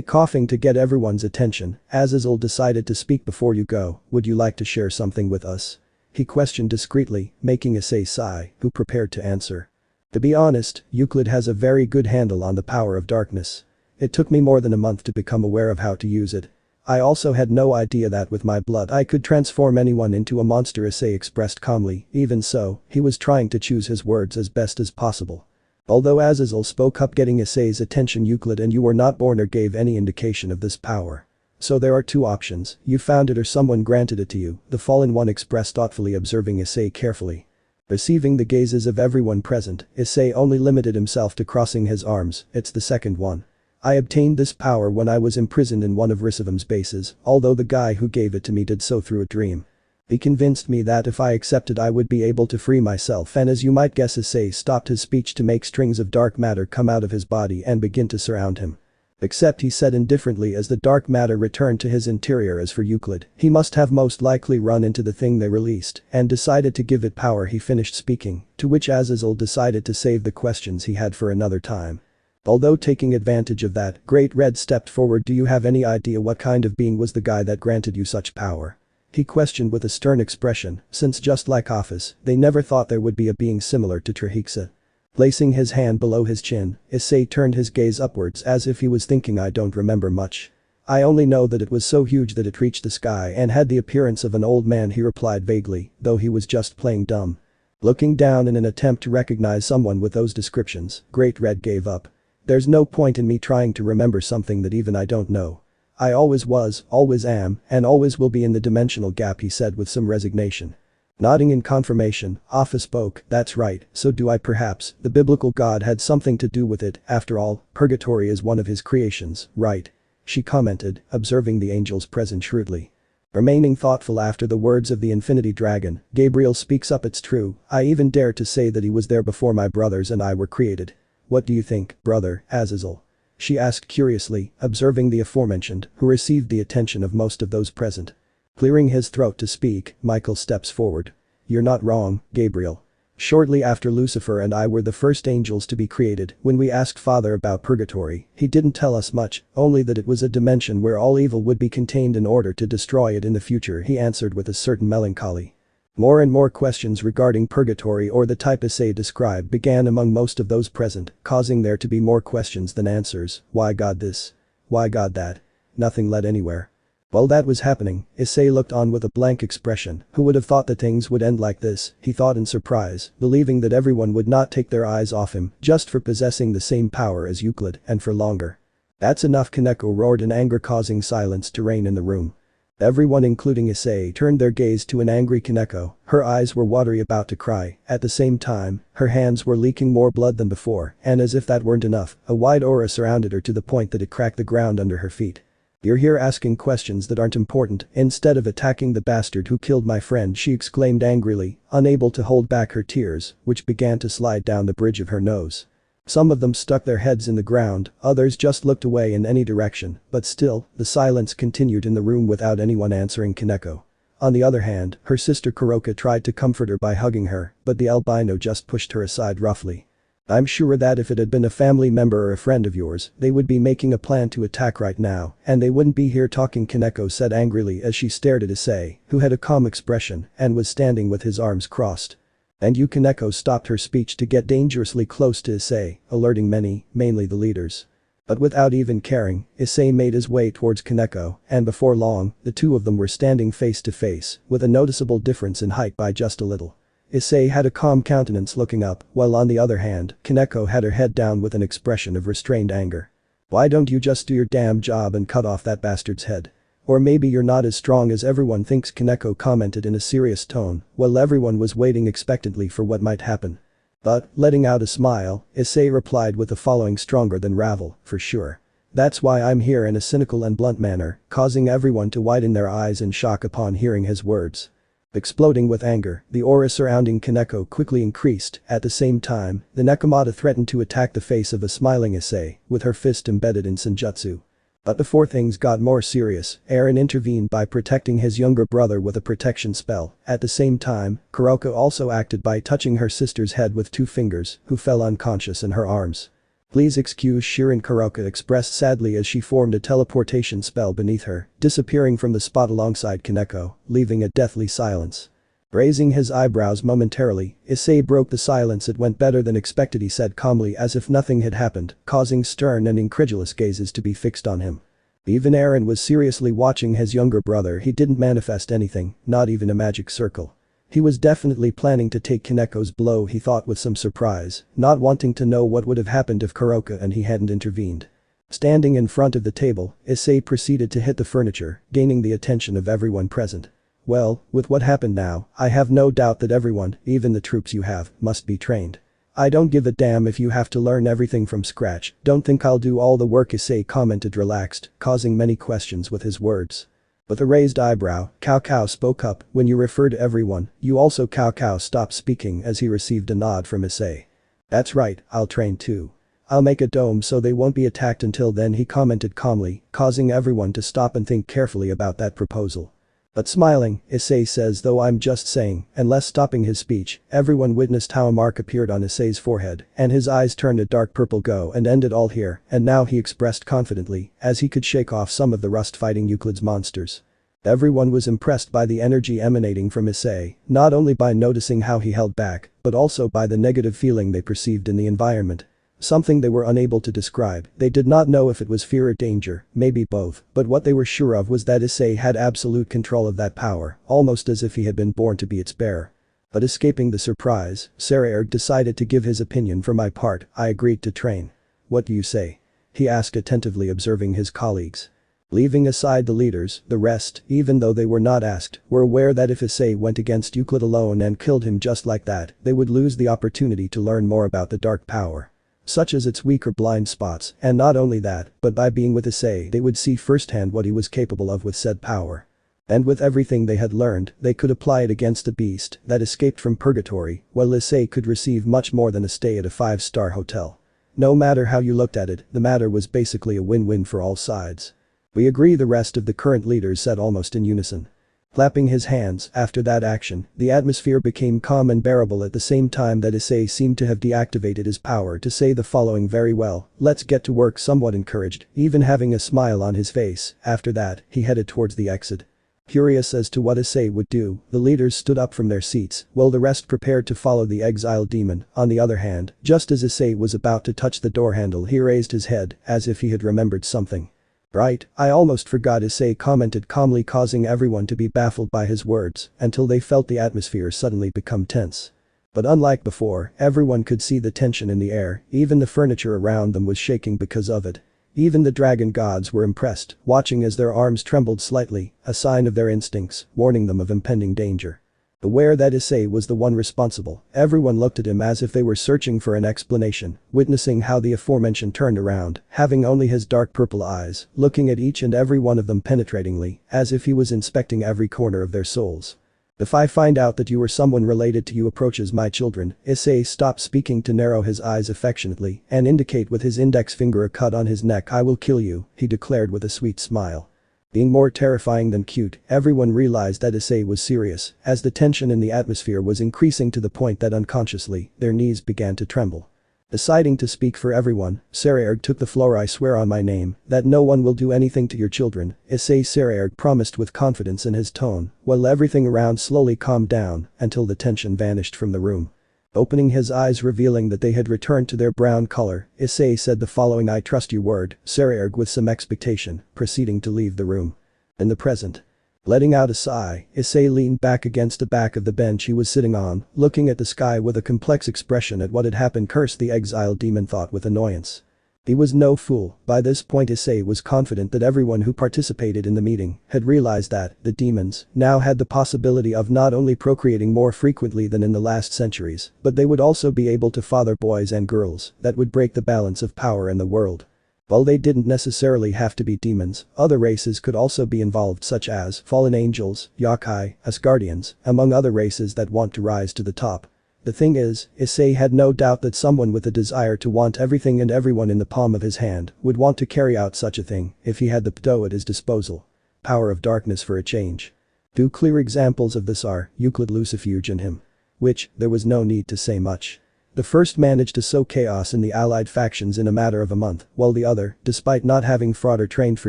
Coughing to get everyone's attention, Azazel decided to speak. Before you go, would you like to share something with us? He questioned discreetly, making Issei sigh, who prepared to answer. To be honest, Euklid has a very good handle on the power of darkness. It took me more than a month to become aware of how to use it. I also had no idea that with my blood I could transform anyone into a monster, Issei expressed calmly. Even so, he was trying to choose his words as best as possible. Although Azazel spoke up, getting Issei's attention, Euklid and you were not born or gave any indication of this power. So there are two options, you found it or someone granted it to you, the fallen one expressed thoughtfully, observing Issei carefully. Receiving the gazes of everyone present, Issei only limited himself to crossing his arms, it's the second one. I obtained this power when I was imprisoned in one of Risavum's bases, although the guy who gave it to me did so through a dream. He convinced me that if I accepted I would be able to free myself, and as you might guess, Issei stopped his speech to make strings of dark matter come out of his body and begin to surround him. Except, he said indifferently as the dark matter returned to his interior, as for Euklid, he must have most likely run into the thing they released and decided to give it power. He finished speaking, to which Azazel decided to save the questions he had for another time. Although taking advantage of that, Great Red stepped forward. Do you have any idea what kind of being was the guy that granted you such power? He questioned with a stern expression, since just like Office, they never thought there would be a being similar to Trahixa. Placing his hand below his chin, Issei turned his gaze upwards as if he was thinking, I don't remember much. I only know that it was so huge that it reached the sky and had the appearance of an old man, he replied vaguely, though he was just playing dumb. Looking down in an attempt to recognize someone with those descriptions, Great Red gave up. There's no point in me trying to remember something that even I don't know. I always was, always am, and always will be in the dimensional gap, he said with some resignation. Nodding in confirmation, Offa spoke, that's right, so do I. Perhaps the biblical God had something to do with it, after all, purgatory is one of his creations, right? She commented, observing the angels present shrewdly. Remaining thoughtful after the words of the Infinity Dragon, Gabriel speaks up, it's true, I even dare to say that he was there before my brothers and I were created. What do you think, brother, Azazel? She asked curiously, observing the aforementioned, who received the attention of most of those present. Clearing his throat to speak, Michael steps forward. You're not wrong, Gabriel. Shortly after Lucifer and I were the first angels to be created, when we asked Father about purgatory, he didn't tell us much, only that it was a dimension where all evil would be contained in order to destroy it in the future, he answered with a certain melancholy. More and more questions regarding purgatory, or the type Issei described, began among most of those present, causing there to be more questions than answers. Why God this? Why God that? Nothing led anywhere. While that was happening, Issei looked on with a blank expression. Who would have thought that things would end like this, he thought in surprise, believing that everyone would not take their eyes off him just for possessing the same power as Euklid, and for longer. That's enough, Kaneko roared in anger, causing silence to reign in the room. Everyone including Issei turned their gaze to an angry Kaneko, her eyes were watery, about to cry, at the same time, her hands were leaking more blood than before, and as if that weren't enough, a wide aura surrounded her to the point that it cracked the ground under her feet. You're here asking questions that aren't important, instead of attacking the bastard who killed my friend, she exclaimed angrily, unable to hold back her tears, which began to slide down the bridge of her nose. Some of them stuck their heads in the ground, others just looked away in any direction, but still, the silence continued in the room without anyone answering Kaneko. On the other hand, her sister Kuroka tried to comfort her by hugging her, but the albino just pushed her aside roughly. I'm sure that if it had been a family member or a friend of yours, they would be making a plan to attack right now, and they wouldn't be here talking, Kaneko said angrily as she stared at Issei, who had a calm expression and was standing with his arms crossed. And you, Kaneko stopped her speech to get dangerously close to Issei, alerting many, mainly the leaders. But without even caring, Issei made his way towards Kaneko, and before long, the two of them were standing face to face, with a noticeable difference in height by just a little. Issei had a calm countenance looking up, while on the other hand, Kaneko had her head down with an expression of restrained anger. Why don't you just do your damn job and cut off that bastard's head? Or maybe you're not as strong as everyone thinks, Kaneko commented in a serious tone, while everyone was waiting expectantly for what might happen. But, letting out a smile, Issei replied with the following, stronger than Ravel, for sure. That's why I'm here, in a cynical and blunt manner, causing everyone to widen their eyes in shock upon hearing his words. Exploding with anger, the aura surrounding Kaneko quickly increased. At the same time, the Nekomata threatened to attack the face of a smiling Issei, with her fist embedded in Senjutsu. But before things got more serious, Eren intervened by protecting his younger brother with a protection spell. At the same time, Kuroka also acted by touching her sister's head with 2 fingers, who fell unconscious in her arms. Please excuse Shirin, Kuroka expressed sadly as she formed a teleportation spell beneath her, disappearing from the spot alongside Kaneko, leaving a deathly silence. Raising his eyebrows momentarily, Issei broke the silence. It went better than expected, he said calmly as if nothing had happened, causing stern and incredulous gazes to be fixed on him. Even Eren was seriously watching his younger brother. He didn't manifest anything, not even a magic circle. He was definitely planning to take Kaneko's blow, he thought with some surprise, not wanting to know what would have happened if Kuroka and he hadn't intervened. Standing in front of the table, Issei proceeded to hit the furniture, gaining the attention of everyone present. Well, with what happened now, I have no doubt that everyone, even the troops you have, must be trained. I don't give a damn if you have to learn everything from scratch, don't think I'll do all the work, Issei commented relaxed, causing many questions with his words. With a raised eyebrow, Cao Cao spoke up, when you refer to everyone, you also. Cao Cao stopped speaking as he received a nod from Issei. That's right, I'll train too. I'll make a dome so they won't be attacked until then, he commented calmly, causing everyone to stop and think carefully about that proposal. But smiling, Issei says, though I'm just saying, unless stopping his speech, everyone witnessed how a mark appeared on Issei's forehead, and his eyes turned a dark purple go and ended all here, and now he expressed confidently, as he could shake off some of the rust fighting Euklid's monsters. Everyone was impressed by the energy emanating from Issei, not only by noticing how he held back, but also by the negative feeling they perceived in the environment. Something they were unable to describe, they did not know if it was fear or danger, maybe both, but what they were sure of was that Issei had absolute control of that power, almost as if he had been born to be its bearer. But escaping the surprise, Saraerg decided to give his opinion. For my part, I agreed to train. What do you say? He asked, attentively observing his colleagues. Leaving aside the leaders, the rest, even though they were not asked, were aware that if Issei went against Euklid alone and killed him just like that, they would lose the opportunity to learn more about the dark power. Such as its weak or blind spots, and not only that, but by being with Issei they would see firsthand what he was capable of with said power. And with everything they had learned, they could apply it against a beast that escaped from purgatory, while Issei could receive much more than a stay at a 5-star hotel. No matter how you looked at it, the matter was basically a win-win for all sides. We agree, the rest of the current leaders said almost in unison. Clapping his hands, after that action, the atmosphere became calm and bearable at the same time that Issei seemed to have deactivated his power to say the following: very well, let's get to work. Somewhat encouraged, even having a smile on his face, after that, he headed towards the exit. Curious as to what Issei would do, the leaders stood up from their seats, while the rest prepared to follow the exiled demon. On the other hand, just as Issei was about to touch the door handle, he raised his head, as if he had remembered something. Right, I almost forgot, Issei commented calmly, causing everyone to be baffled by his words, until they felt the atmosphere suddenly become tense. But unlike before, everyone could see the tension in the air, even the furniture around them was shaking because of it. Even the dragon gods were impressed, watching as their arms trembled slightly, a sign of their instincts, warning them of impending danger. Aware that Issei was the one responsible, everyone looked at him as if they were searching for an explanation, witnessing how the aforementioned turned around, having only his dark purple eyes, looking at each and every one of them penetratingly, as if he was inspecting every corner of their souls. If I find out that you or someone related to you approaches my children, Issei stopped speaking to narrow his eyes affectionately and indicate with his index finger a cut on his neck. I will kill you, he declared with a sweet smile. Being more terrifying than cute, everyone realized that Issei was serious, as the tension in the atmosphere was increasing to the point that unconsciously, their knees began to tremble. Deciding to speak for everyone, Saraerg took the floor. I swear on my name, that no one will do anything to your children, Issei Saraerg promised with confidence in his tone, while everything around slowly calmed down, until the tension vanished from the room. Opening his eyes revealing that they had returned to their brown color, Issei said the following: I trust your word, Saraerg, with some expectation, proceeding to leave the room. In the present. Letting out a sigh, Issei leaned back against the back of the bench he was sitting on, looking at the sky with a complex expression at what had happened. Curse the exiled demon, thought with annoyance. He was no fool. By this point Issei was confident that everyone who participated in the meeting had realized that the demons now had the possibility of not only procreating more frequently than in the last centuries, but they would also be able to father boys and girls that would break the balance of power in the world. While they didn't necessarily have to be demons, other races could also be involved, such as fallen angels, yokai, Asgardians, among other races that want to rise to the top. The thing is, Issei had no doubt that someone with a desire to want everything and everyone in the palm of his hand would want to carry out such a thing if he had the pto at his disposal. Power of darkness for a change. Two clear examples of this are Euklid, Lucifuge, and him. Which, there was no need to say much. The first managed to sow chaos in the allied factions in a matter of a month, while the other, despite not having fought or trained for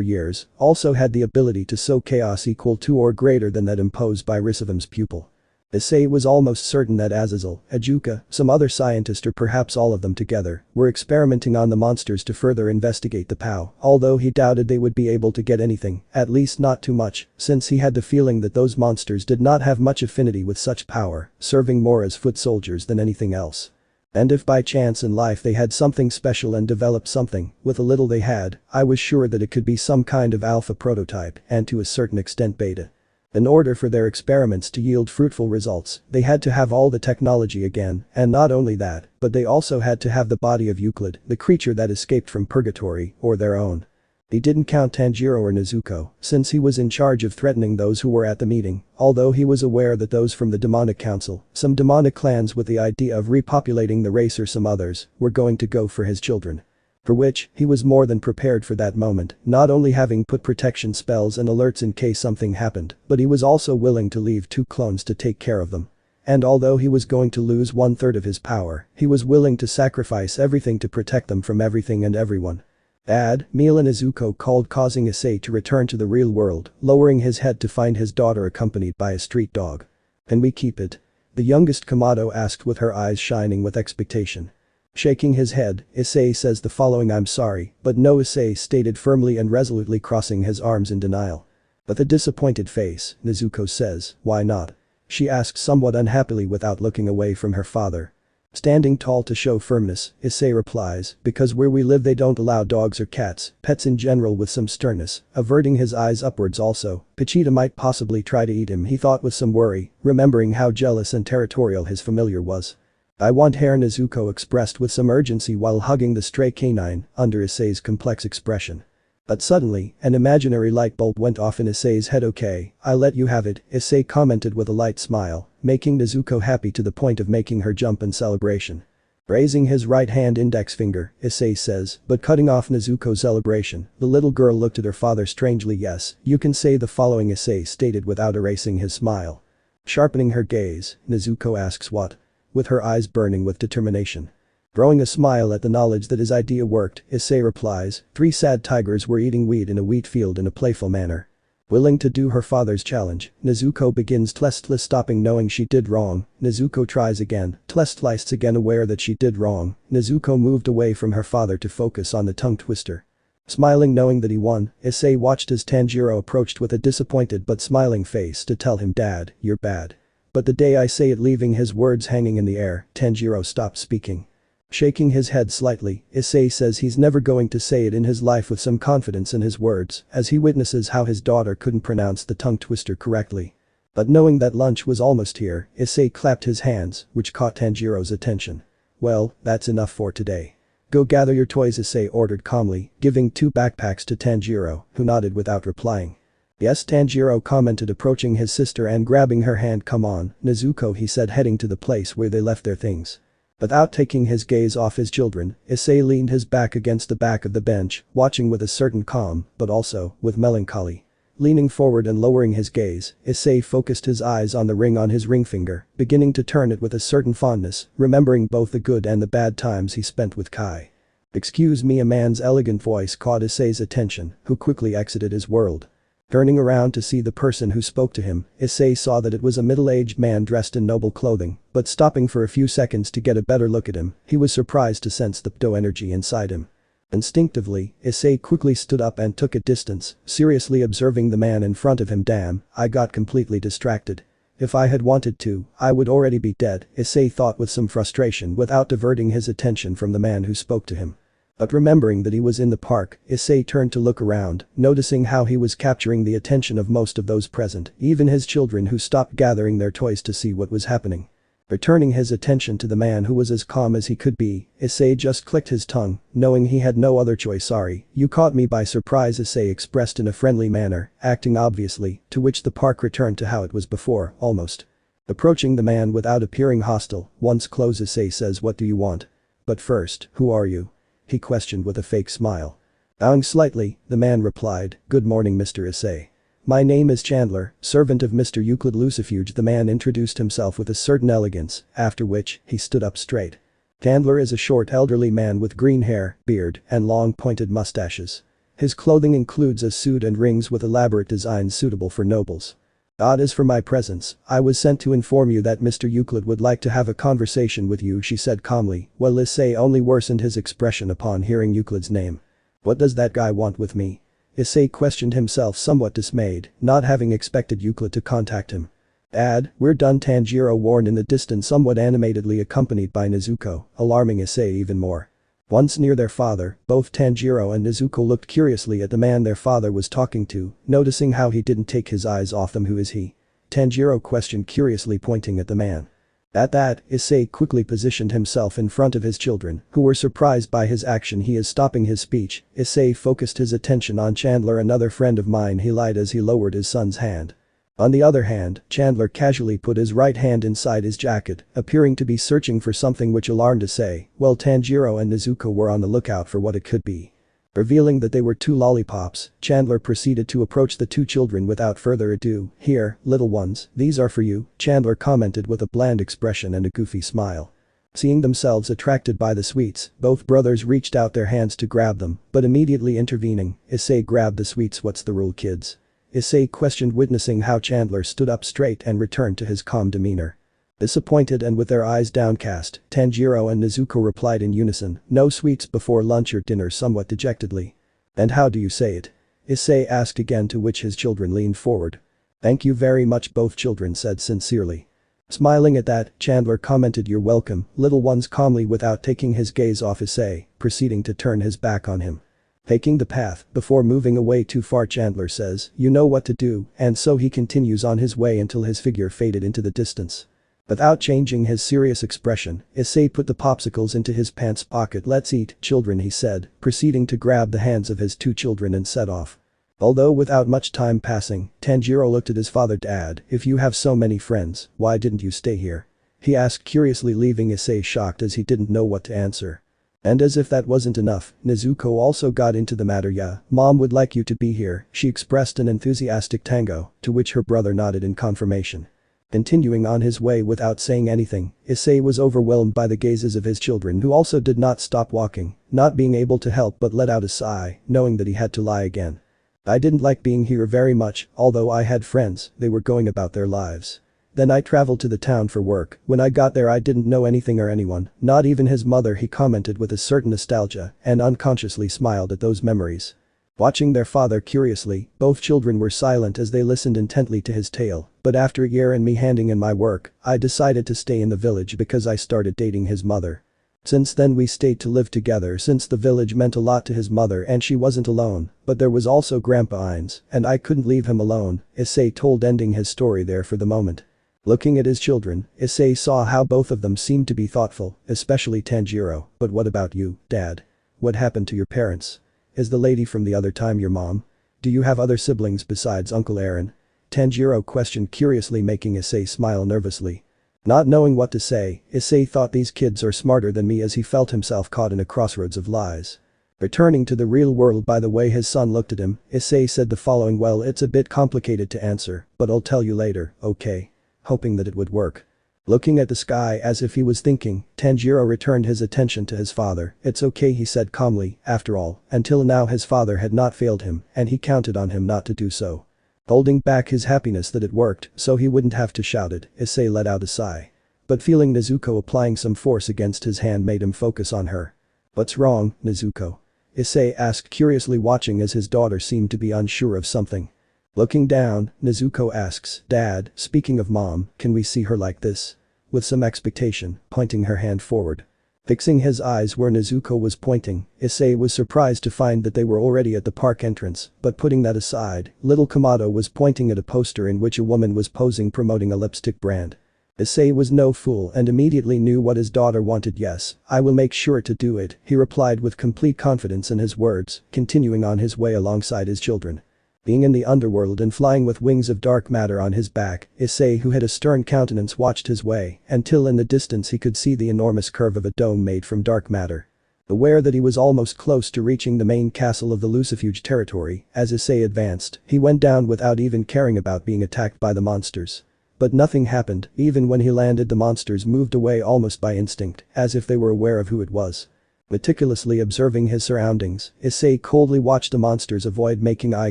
years, also had the ability to sow chaos equal to or greater than that imposed by Risavim's pupil. Issei was almost certain that Azazel, Ajuka, some other scientist or perhaps all of them together, were experimenting on the monsters to further investigate the POW, although he doubted they would be able to get anything, at least not too much, since he had the feeling that those monsters did not have much affinity with such power, serving more as foot soldiers than anything else. And if by chance in life they had something special and developed something, with a little they had, I was sure that it could be some kind of alpha prototype and to a certain extent beta. In order for their experiments to yield fruitful results, they had to have all the technology again, and not only that, but they also had to have the body of Euklid, the creature that escaped from purgatory, or their own. He didn't count Tanjiro or Nezuko, since he was in charge of threatening those who were at the meeting, although he was aware that those from the demonic council, some demonic clans with the idea of repopulating the race or some others, were going to go for his children. For which, he was more than prepared for that moment, not only having put protection spells and alerts in case something happened, but he was also willing to leave 2 clones to take care of them. And although he was going to lose 1/3 of his power, he was willing to sacrifice everything to protect them from everything and everyone. Dad, Mila Nezuko called, causing Issei to return to the real world, lowering his head to find his daughter accompanied by a street dog. Can we keep it? The youngest Kamado asked with her eyes shining with expectation. Shaking his head, Issei says the following: I'm sorry, but no. Issei stated firmly and resolutely, crossing his arms in denial. With a disappointed face, Nezuko says, why not? She asks somewhat unhappily without looking away from her father. Standing tall to show firmness, Issei replies, because where we live they don't allow dogs or cats, pets in general, with some sternness, averting his eyes upwards. Also, Pichita might possibly try to eat him, he thought with some worry, remembering how jealous and territorial his familiar was. I want hair, Nezuko expressed with some urgency while hugging the stray canine, under Issei's complex expression. But suddenly, an imaginary light bulb went off in Issei's head. Okay, I'll let you have it, Issei commented with a light smile, making Nezuko happy to the point of making her jump in celebration. Raising his right hand index finger, Issei says, but cutting off Nezuko's celebration, the little girl looked at her father strangely. Yes, you can say the following, Issei stated without erasing his smile. Sharpening her gaze, Nezuko asks what? With her eyes burning with determination. Throwing a smile at the knowledge that his idea worked, Issei replies, 3 sad tigers were eating weed in a wheat field in a playful manner. Willing to do her father's challenge, Nezuko begins testless, stopping knowing she did wrong. Nezuko tries again, testless again, aware that she did wrong. Nezuko moved away from her father to focus on the tongue twister. Smiling knowing that he won, Issei watched as Tanjiro approached with a disappointed but smiling face to tell him, Dad, you're bad. But the day I say it, leaving his words hanging in the air, Tanjiro stopped speaking. Shaking his head slightly, Issei says he's never going to say it in his life, with some confidence in his words, as he witnesses how his daughter couldn't pronounce the tongue twister correctly. But knowing that lunch was almost here, Issei clapped his hands, which caught Tanjiro's attention. Well, that's enough for today. Go gather your toys, Issei ordered calmly, giving 2 backpacks to Tanjiro, who nodded without replying. Yes, Tanjiro commented, approaching his sister and grabbing her hand. Come on, Nezuko, he said, heading to the place where they left their things. Without taking his gaze off his children, Issei leaned his back against the back of the bench, watching with a certain calm, but also with melancholy. Leaning forward and lowering his gaze, Issei focused his eyes on the ring on his ring finger, beginning to turn it with a certain fondness, remembering both the good and the bad times he spent with Kai. Excuse me, a man's elegant voice caught Issei's attention, who quickly exited his world. Turning around to see the person who spoke to him, Issei saw that it was a middle-aged man dressed in noble clothing, but stopping for a few seconds to get a better look at him, he was surprised to sense the Pto energy inside him. Instinctively, Issei quickly stood up and took a distance, seriously observing the man in front of him. Damn, I got completely distracted. If I had wanted to, I would already be dead, Issei thought with some frustration without diverting his attention from the man who spoke to him. But remembering that he was in the park, Issei turned to look around, noticing how he was capturing the attention of most of those present, even his children, who stopped gathering their toys to see what was happening. Returning his attention to the man, who was as calm as he could be, Issei just clicked his tongue, knowing he had no other choice. Sorry, you caught me by surprise, Issei expressed in a friendly manner, acting obviously, to which the park returned to how it was before, almost. Approaching the man without appearing hostile, once close, Issei says, what do you want? But first, who are you? He questioned with a fake smile. Bowing slightly, the man replied, good morning, Mr. Issei. My name is Chandler, servant of Mr. Euklid Lucifuge. The man introduced himself with a certain elegance, after which, he stood up straight. Chandler is a short elderly man with green hair, beard, and long pointed mustaches. His clothing includes a suit and rings with elaborate designs suitable for nobles. As for my presence, I was sent to inform you that Mr. Euklid would like to have a conversation with you, she said calmly, while Issei only worsened his expression upon hearing Euklid's name. What does that guy want with me? Issei questioned himself, somewhat dismayed, not having expected Euklid to contact him. "Dad, we're done," Tanjiro warned in the distance, somewhat animatedly, accompanied by Nezuko, alarming Issei even more. Once near their father, both Tanjiro and Nezuko looked curiously at the man their father was talking to, noticing how he didn't take his eyes off them. "Who is he?" Tanjiro questioned curiously, pointing at the man. At that, Issei quickly positioned himself in front of his children, who were surprised by his action. "He is stopping his speech." Issei focused his attention on Chandler. "Another friend of mine," he lied as he lowered his son's hand. On the other hand, Chandler casually put his right hand inside his jacket, appearing to be searching for something, which alarmed Issei, while Tanjiro and Nezuko were on the lookout for what it could be. Revealing that they were two lollipops, Chandler proceeded to approach the two children without further ado. "Here, little ones, these are for you," Chandler commented with a bland expression and a goofy smile. Seeing themselves attracted by the sweets, both brothers reached out their hands to grab them, but immediately intervening, Issei grabbed the sweets. "What's the rule, kids?" Issei questioned, witnessing how Chandler stood up straight and returned to his calm demeanor. Disappointed and with their eyes downcast, Tanjiro and Nezuko replied in unison, "No sweets before lunch or dinner," somewhat dejectedly. "And how do you say it?" Issei asked again, to which his children leaned forward. "Thank you very much," both children said sincerely. Smiling at that, Chandler commented, "You're welcome," little ones, calmly without taking his gaze off Issei, proceeding to turn his back on him. Taking the path, before moving away too far, Chandler says, "You know what to do," and so he continues on his way until his figure faded into the distance. Without changing his serious expression, Issei put the popsicles into his pants pocket. "Let's eat, children," he said, proceeding to grab the hands of his two children and set off. Although without much time passing, Tanjiro looked at his father. "Dad, if you have so many friends, why didn't you stay here?" he asked curiously, leaving Issei shocked as he didn't know what to answer. And as if that wasn't enough, Nezuko also got into the matter. "Yeah, Mom would like you to be here," she expressed an enthusiastic tango, to which her brother nodded in confirmation. Continuing on his way without saying anything, Issei was overwhelmed by the gazes of his children, who also did not stop walking, not being able to help but let out a sigh, knowing that he had to lie again. "I didn't like being here very much, although I had friends, they were going about their lives. Then I traveled to the town for work. When I got there I didn't know anything or anyone, not even his mother," he commented with a certain nostalgia, and unconsciously smiled at those memories. Watching their father curiously, both children were silent as they listened intently to his tale. "But after a year and me handing in my work, I decided to stay in the village because I started dating his mother. Since then we stayed to live together, since the village meant a lot to his mother and she wasn't alone, but there was also Grandpa Ines, and I couldn't leave him alone," Issei told, ending his story there for the moment. Looking at his children, Issei saw how both of them seemed to be thoughtful, especially Tanjiro. "But what about you, Dad? What happened to your parents? Is the lady from the other time your mom? Do you have other siblings besides Uncle Aaron?" Tanjiro questioned curiously, making Issei smile nervously. Not knowing what to say, Issei thought, "These kids are smarter than me," as he felt himself caught in a crossroads of lies. Returning to the real world by the way his son looked at him, Issei said the following: "Well, it's a bit complicated to answer, but I'll tell you later, okay?" Hoping that it would work. Looking at the sky as if he was thinking, Tanjiro returned his attention to his father. "It's okay," he said calmly, after all, until now his father had not failed him, and he counted on him not to do so. Holding back his happiness that it worked, so he wouldn't have to shout it, Issei let out a sigh. But feeling Nezuko applying some force against his hand made him focus on her. "What's wrong, Nezuko?" Issei asked curiously, watching as his daughter seemed to be unsure of something. Looking down, Nezuko asks, "Dad, speaking of Mom, can we see her like this?" With some expectation, pointing her hand forward. Fixing his eyes where Nezuko was pointing, Issei was surprised to find that they were already at the park entrance, but putting that aside, little Kamado was pointing at a poster in which a woman was posing promoting a lipstick brand. Issei was no fool and immediately knew what his daughter wanted. "Yes, I will make sure to do it," he replied with complete confidence in his words, continuing on his way alongside his children. Being in the underworld and flying with wings of dark matter on his back, Issei, who had a stern countenance, watched his way until in the distance he could see the enormous curve of a dome made from dark matter. Aware that he was almost close to reaching the main castle of the Lucifuge territory, as Issei advanced, he went down without even caring about being attacked by the monsters. But nothing happened. Even when he landed, the monsters moved away almost by instinct, as if they were aware of who it was. Meticulously observing his surroundings, Issei coldly watched the monsters avoid making eye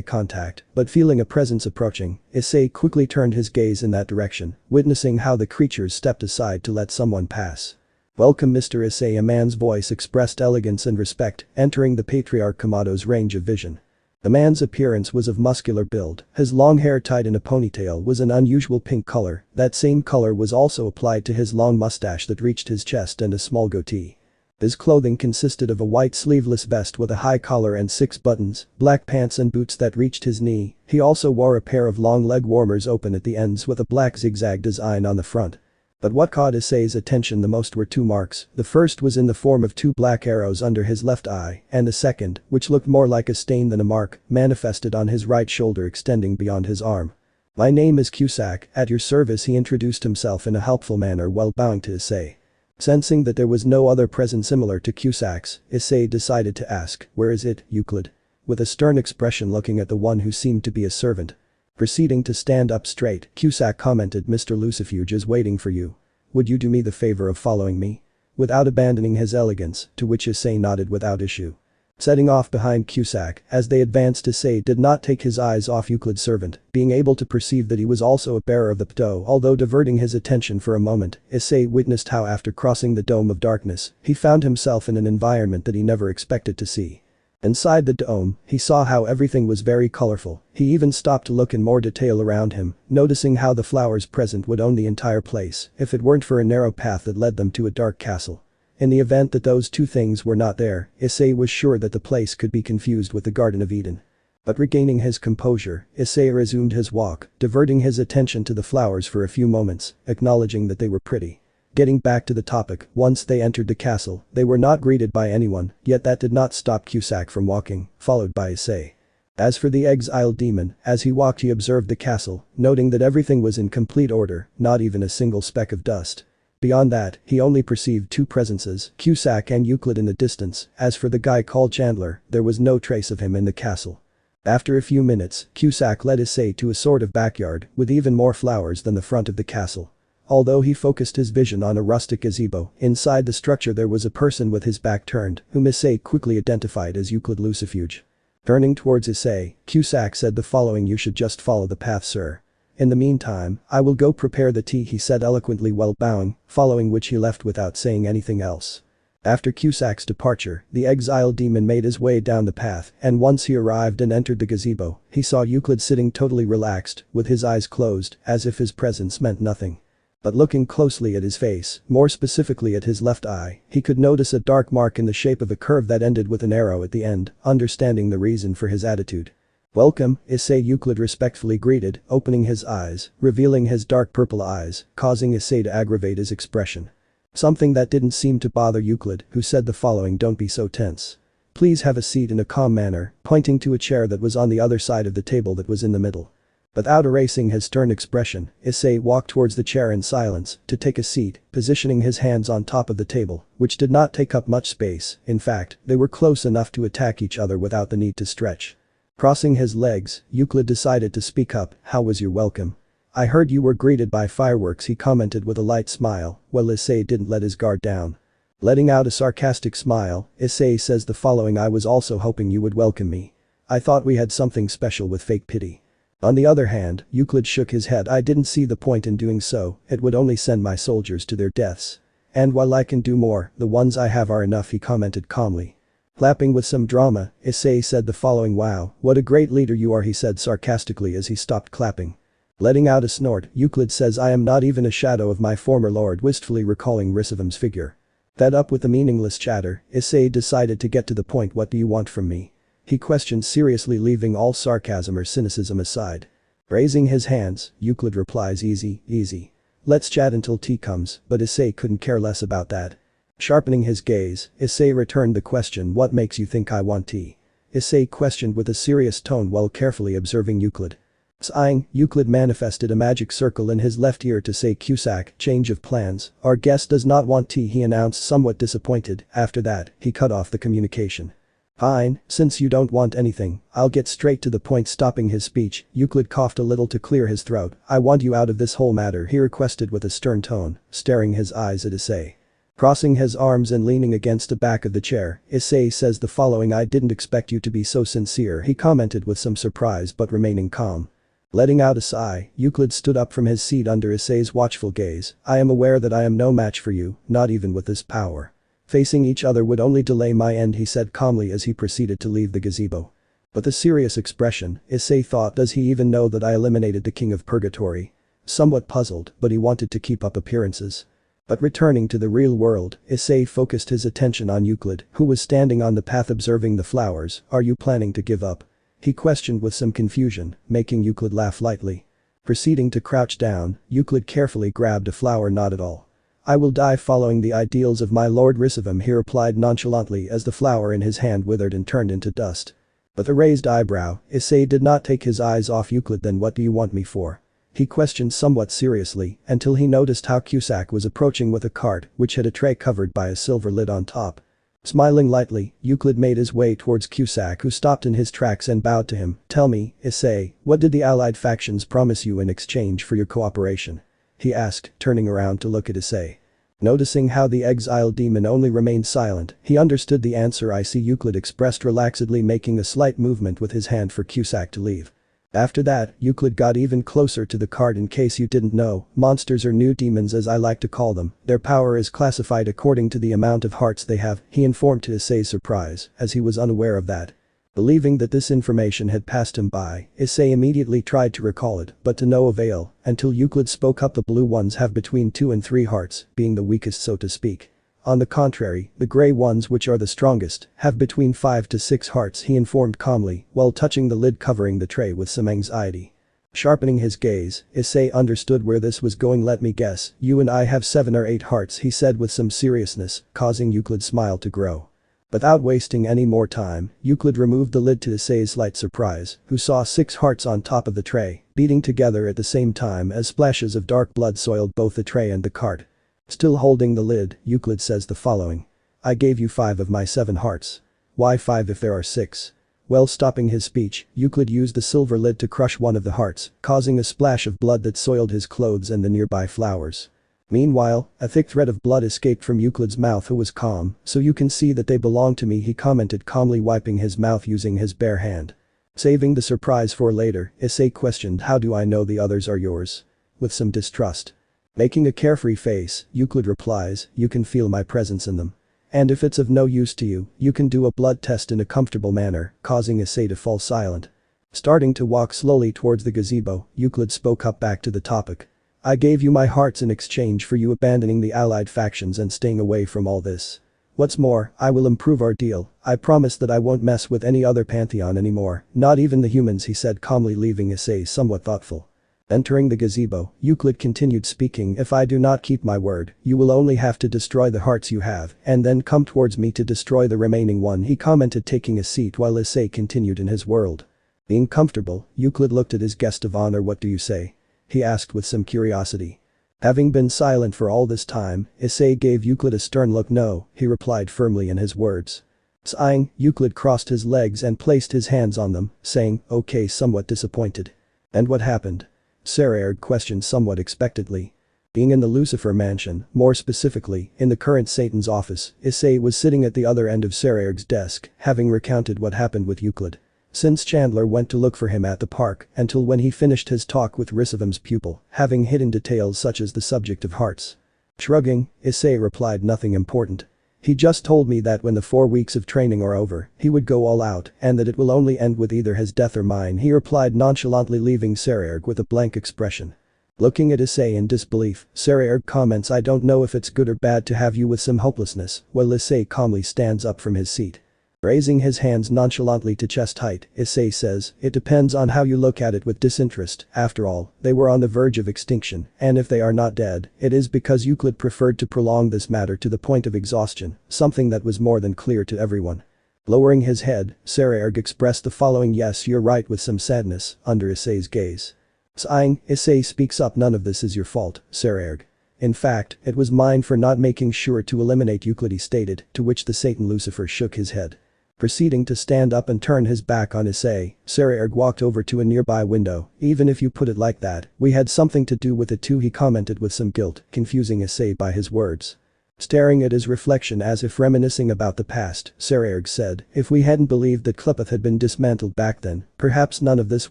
contact, but feeling a presence approaching, Issei quickly turned his gaze in that direction, witnessing how the creatures stepped aside to let someone pass. "Welcome, Mr. Issei," a man's voice expressed elegance and respect, entering the patriarch Kamado's range of vision. The man's appearance was of muscular build, his long hair tied in a ponytail was an unusual pink color, that same color was also applied to his long mustache that reached his chest and a small goatee. His clothing consisted of a white sleeveless vest with a high collar and 6 buttons, black pants and boots that reached his knee. He also wore a pair of long leg warmers open at the ends with a black zigzag design on the front. But what caught Issei's attention the most were 2 marks. The first was in the form of 2 black arrows under his left eye, and the second, which looked more like a stain than a mark, manifested on his right shoulder extending beyond his arm. "My name is Qulippoth, at your service," he introduced himself in a helpful manner while bowing to Issei. Sensing that there was no other present similar to Qulippoth's, Issei decided to ask, "Where is it, Euklid?" With a stern expression looking at the one who seemed to be a servant. Proceeding to stand up straight, Qulippoth commented, "Mr. Lucifuge is waiting for you. Would you do me the favor of following me?" Without abandoning his elegance, to which Issei nodded without issue. Setting off behind Qulippoth, as they advanced, Issei did not take his eyes off Euklid's servant, being able to perceive that he was also a bearer of the pto. Although diverting his attention for a moment, Issei witnessed how after crossing the dome of darkness, he found himself in an environment that he never expected to see. Inside the dome, he saw how everything was very colorful. He even stopped to look in more detail around him, noticing how the flowers present would own the entire place if it weren't for a narrow path that led them to a dark castle. In the event that those 2 things were not there, Issei was sure that the place could be confused with the Garden of Eden. But regaining his composure, Issei resumed his walk, diverting his attention to the flowers for a few moments, acknowledging that they were pretty. Getting back to the topic, once they entered the castle, they were not greeted by anyone, yet that did not stop Qulippoth from walking, followed by Issei. As for the exiled demon, as he walked he observed the castle, noting that everything was in complete order, not even a single speck of dust. Beyond that, he only perceived 2 presences, Qulippoth and Euklid in the distance. As for the guy called Chandler, there was no trace of him in the castle. After a few minutes, Qulippoth led Issei to a sort of backyard, with even more flowers than the front of the castle. Although he focused his vision on a rustic gazebo, inside the structure there was a person with his back turned, whom Issei quickly identified as Euklid Lucifuge. Turning towards Issei, Qulippoth said the following: "You should just follow the path, sir. In the meantime, I will go prepare the tea," he said eloquently while bowing, following which he left without saying anything else. After Qulippoth's departure, the exiled demon made his way down the path, and once he arrived and entered the gazebo, he saw Euklid sitting totally relaxed, with his eyes closed, as if his presence meant nothing. But looking closely at his face, more specifically at his left eye, he could notice a dark mark in the shape of a curve that ended with an arrow at the end, understanding the reason for his attitude. "Welcome," Issei Euklid respectfully greeted, opening his eyes, revealing his dark purple eyes, causing Issei to aggravate his expression. Something that didn't seem to bother Euklid, who said the following: "Don't be so tense. Please have a seat," in a calm manner, pointing to a chair that was on the other side of the table that was in the middle. Without erasing his stern expression, Issei walked towards the chair in silence to take a seat, positioning his hands on top of the table, which did not take up much space. In fact, they were close enough to attack each other without the need to stretch. Crossing his legs, Euklid decided to speak up. "How was your welcome? I heard you were greeted by fireworks," he commented with a light smile, while Issei didn't let his guard down. Letting out a sarcastic smile, Issei says the following: "I was also hoping you would welcome me. I thought we had something special with fake pity." On the other hand, Euklid shook his head. "I didn't see the point in doing so, it would only send my soldiers to their deaths. And while I can do more, the ones I have are enough," he commented calmly. Clapping with some drama, Issei said the following: "Wow, what a great leader you are," he said sarcastically as he stopped clapping. Letting out a snort, Euklid says, "I am not even a shadow of my former lord," wistfully recalling Risavum's figure. Fed up with the meaningless chatter, Issei decided to get to the point. "What do you want from me?" he questioned seriously, leaving all sarcasm or cynicism aside. Raising his hands, Euklid replies, "Easy, easy. Let's chat until tea comes," but Issei couldn't care less about that. Sharpening his gaze, Issei returned the question, "What makes you think I want tea?" Issei questioned with a serious tone while carefully observing Euklid. Sighing, Euklid manifested a magic circle in his left ear to say, "Qulippoth, change of plans, our guest does not want tea," he announced, somewhat disappointed. After that, he cut off the communication. "Fine, since you don't want anything, I'll get straight to the point." Stopping his speech, Euklid coughed a little to clear his throat. "I want you out of this whole matter," he requested with a stern tone, staring his eyes at Issei. Crossing his arms and leaning against the back of the chair, Issei says the following: "I didn't expect you to be so sincere," he commented with some surprise but remaining calm. Letting out a sigh, Euklid stood up from his seat under Issei's watchful gaze. "I am aware that I am no match for you, not even with this power. Facing each other would only delay my end," he said calmly as he proceeded to leave the gazebo. With a serious expression, Issei thought, does he even know that I eliminated the King of Purgatory? Somewhat puzzled, but he wanted to keep up appearances. But returning to the real world, Issei focused his attention on Euklid, who was standing on the path observing the flowers. Are you planning to give up? He questioned with some confusion, making Euklid laugh lightly. Proceeding to crouch down, Euklid carefully grabbed a flower. Not at all. I will die following the ideals of my Lord Risivam, he replied nonchalantly as the flower in his hand withered and turned into dust. With a raised eyebrow, Issei did not take his eyes off Euklid. Then what do you want me for? He questioned somewhat seriously until he noticed how Cusack was approaching with a cart which had a tray covered by a silver lid on top. Smiling lightly, Euklid made his way towards Cusack, who stopped in his tracks and bowed to him. Tell me, Issei, what did the allied factions promise you in exchange for your cooperation? He asked, turning around to look at Issei. Noticing how the exiled demon only remained silent, he understood the answer. I see, Euklid expressed relaxedly, making a slight movement with his hand for Cusack to leave. After that, Euklid got even closer to the cart. In case you didn't know, monsters, or new demons as I like to call them, their power is classified according to the amount of hearts they have, he informed to Issei's surprise, as he was unaware of that. Believing that this information had passed him by, Issei immediately tried to recall it, but to no avail, until Euklid spoke up. The blue ones have between 2 and 3 hearts, being the weakest so to speak. On the contrary, the grey ones, which are the strongest, have between 5 to 6 hearts, he informed calmly, while touching the lid covering the tray with some anxiety. Sharpening his gaze, Issei understood where this was going. Let me guess, you and I have 7 or 8 hearts, he said with some seriousness, causing Euklid's smile to grow. Without wasting any more time, Euklid removed the lid to Issei's slight surprise, who saw 6 hearts on top of the tray, beating together at the same time as splashes of dark blood soiled both the tray and the cart. Still holding the lid, Euklid says the following. I gave you 5 of my 7 hearts. Why 5 if there are 6? Well, stopping his speech, Euklid used the silver lid to crush one of the hearts, causing a splash of blood that soiled his clothes and the nearby flowers. Meanwhile, a thick thread of blood escaped from Euklid's mouth, who was calm. So you can see that they belong to me, he commented calmly, wiping his mouth using his bare hand. Saving the surprise for later, Issei questioned, how do I know the others are yours? With some distrust. Making a carefree face, Euklid replies, you can feel my presence in them. And if it's of no use to you, you can do a blood test in a comfortable manner, causing Issei to fall silent. Starting to walk slowly towards the gazebo, Euklid spoke up back to the topic. I gave you my hearts in exchange for you abandoning the allied factions and staying away from all this. What's more, I will improve our deal. I promise that I won't mess with any other pantheon anymore, not even the humans, he said calmly, leaving Issei somewhat thoughtful. Entering the gazebo, Euklid continued speaking. If I do not keep my word, you will only have to destroy the hearts you have and then come towards me to destroy the remaining one, he commented, taking a seat while Issei continued in his world. Being comfortable, Euklid looked at his guest of honor. What do you say? He asked with some curiosity. Having been silent for all this time, Issei gave Euklid a stern look. No, he replied firmly in his words. Sighing, Euklid crossed his legs and placed his hands on them, saying, okay, somewhat disappointed. And what happened? Sererg questioned somewhat expectantly. Being in the Lucifer mansion, more specifically, in the current Satan's office, Issei was sitting at the other end of Sererg's desk, having recounted what happened with Euklid. Since Chandler went to look for him at the park, until when he finished his talk with Risavam's pupil, having hidden details such as the subject of hearts. Shrugging, Issei replied, nothing important. He just told me that when the 4 weeks of training are over, he would go all out and that it will only end with either his death or mine, he replied nonchalantly, leaving Sererg with a blank expression. Looking at Issei in disbelief, Sererg comments, I don't know if it's good or bad to have you with some hopelessness, while Issei calmly stands up from his seat. Raising his hands nonchalantly to chest height, Issei says, it depends on how you look at it with disinterest. After all, they were on the verge of extinction, and if they are not dead, it is because Euklid preferred to prolong this matter to the point of exhaustion, something that was more than clear to everyone. Lowering his head, Sererg expressed the following, yes, you're right, with some sadness, under Issei's gaze. Sighing, Issei speaks up, none of this is your fault, Sererg. In fact, it was mine for not making sure to eliminate Euklid, he stated, to which the Satan Lucifer shook his head. Proceeding to stand up and turn his back on Issei, Sererg walked over to a nearby window. Even if you put it like that, we had something to do with it too, he commented with some guilt, confusing Issei by his words. Staring at his reflection as if reminiscing about the past, Sererg said, if we hadn't believed that Qulippoth had been dismantled back then, perhaps none of this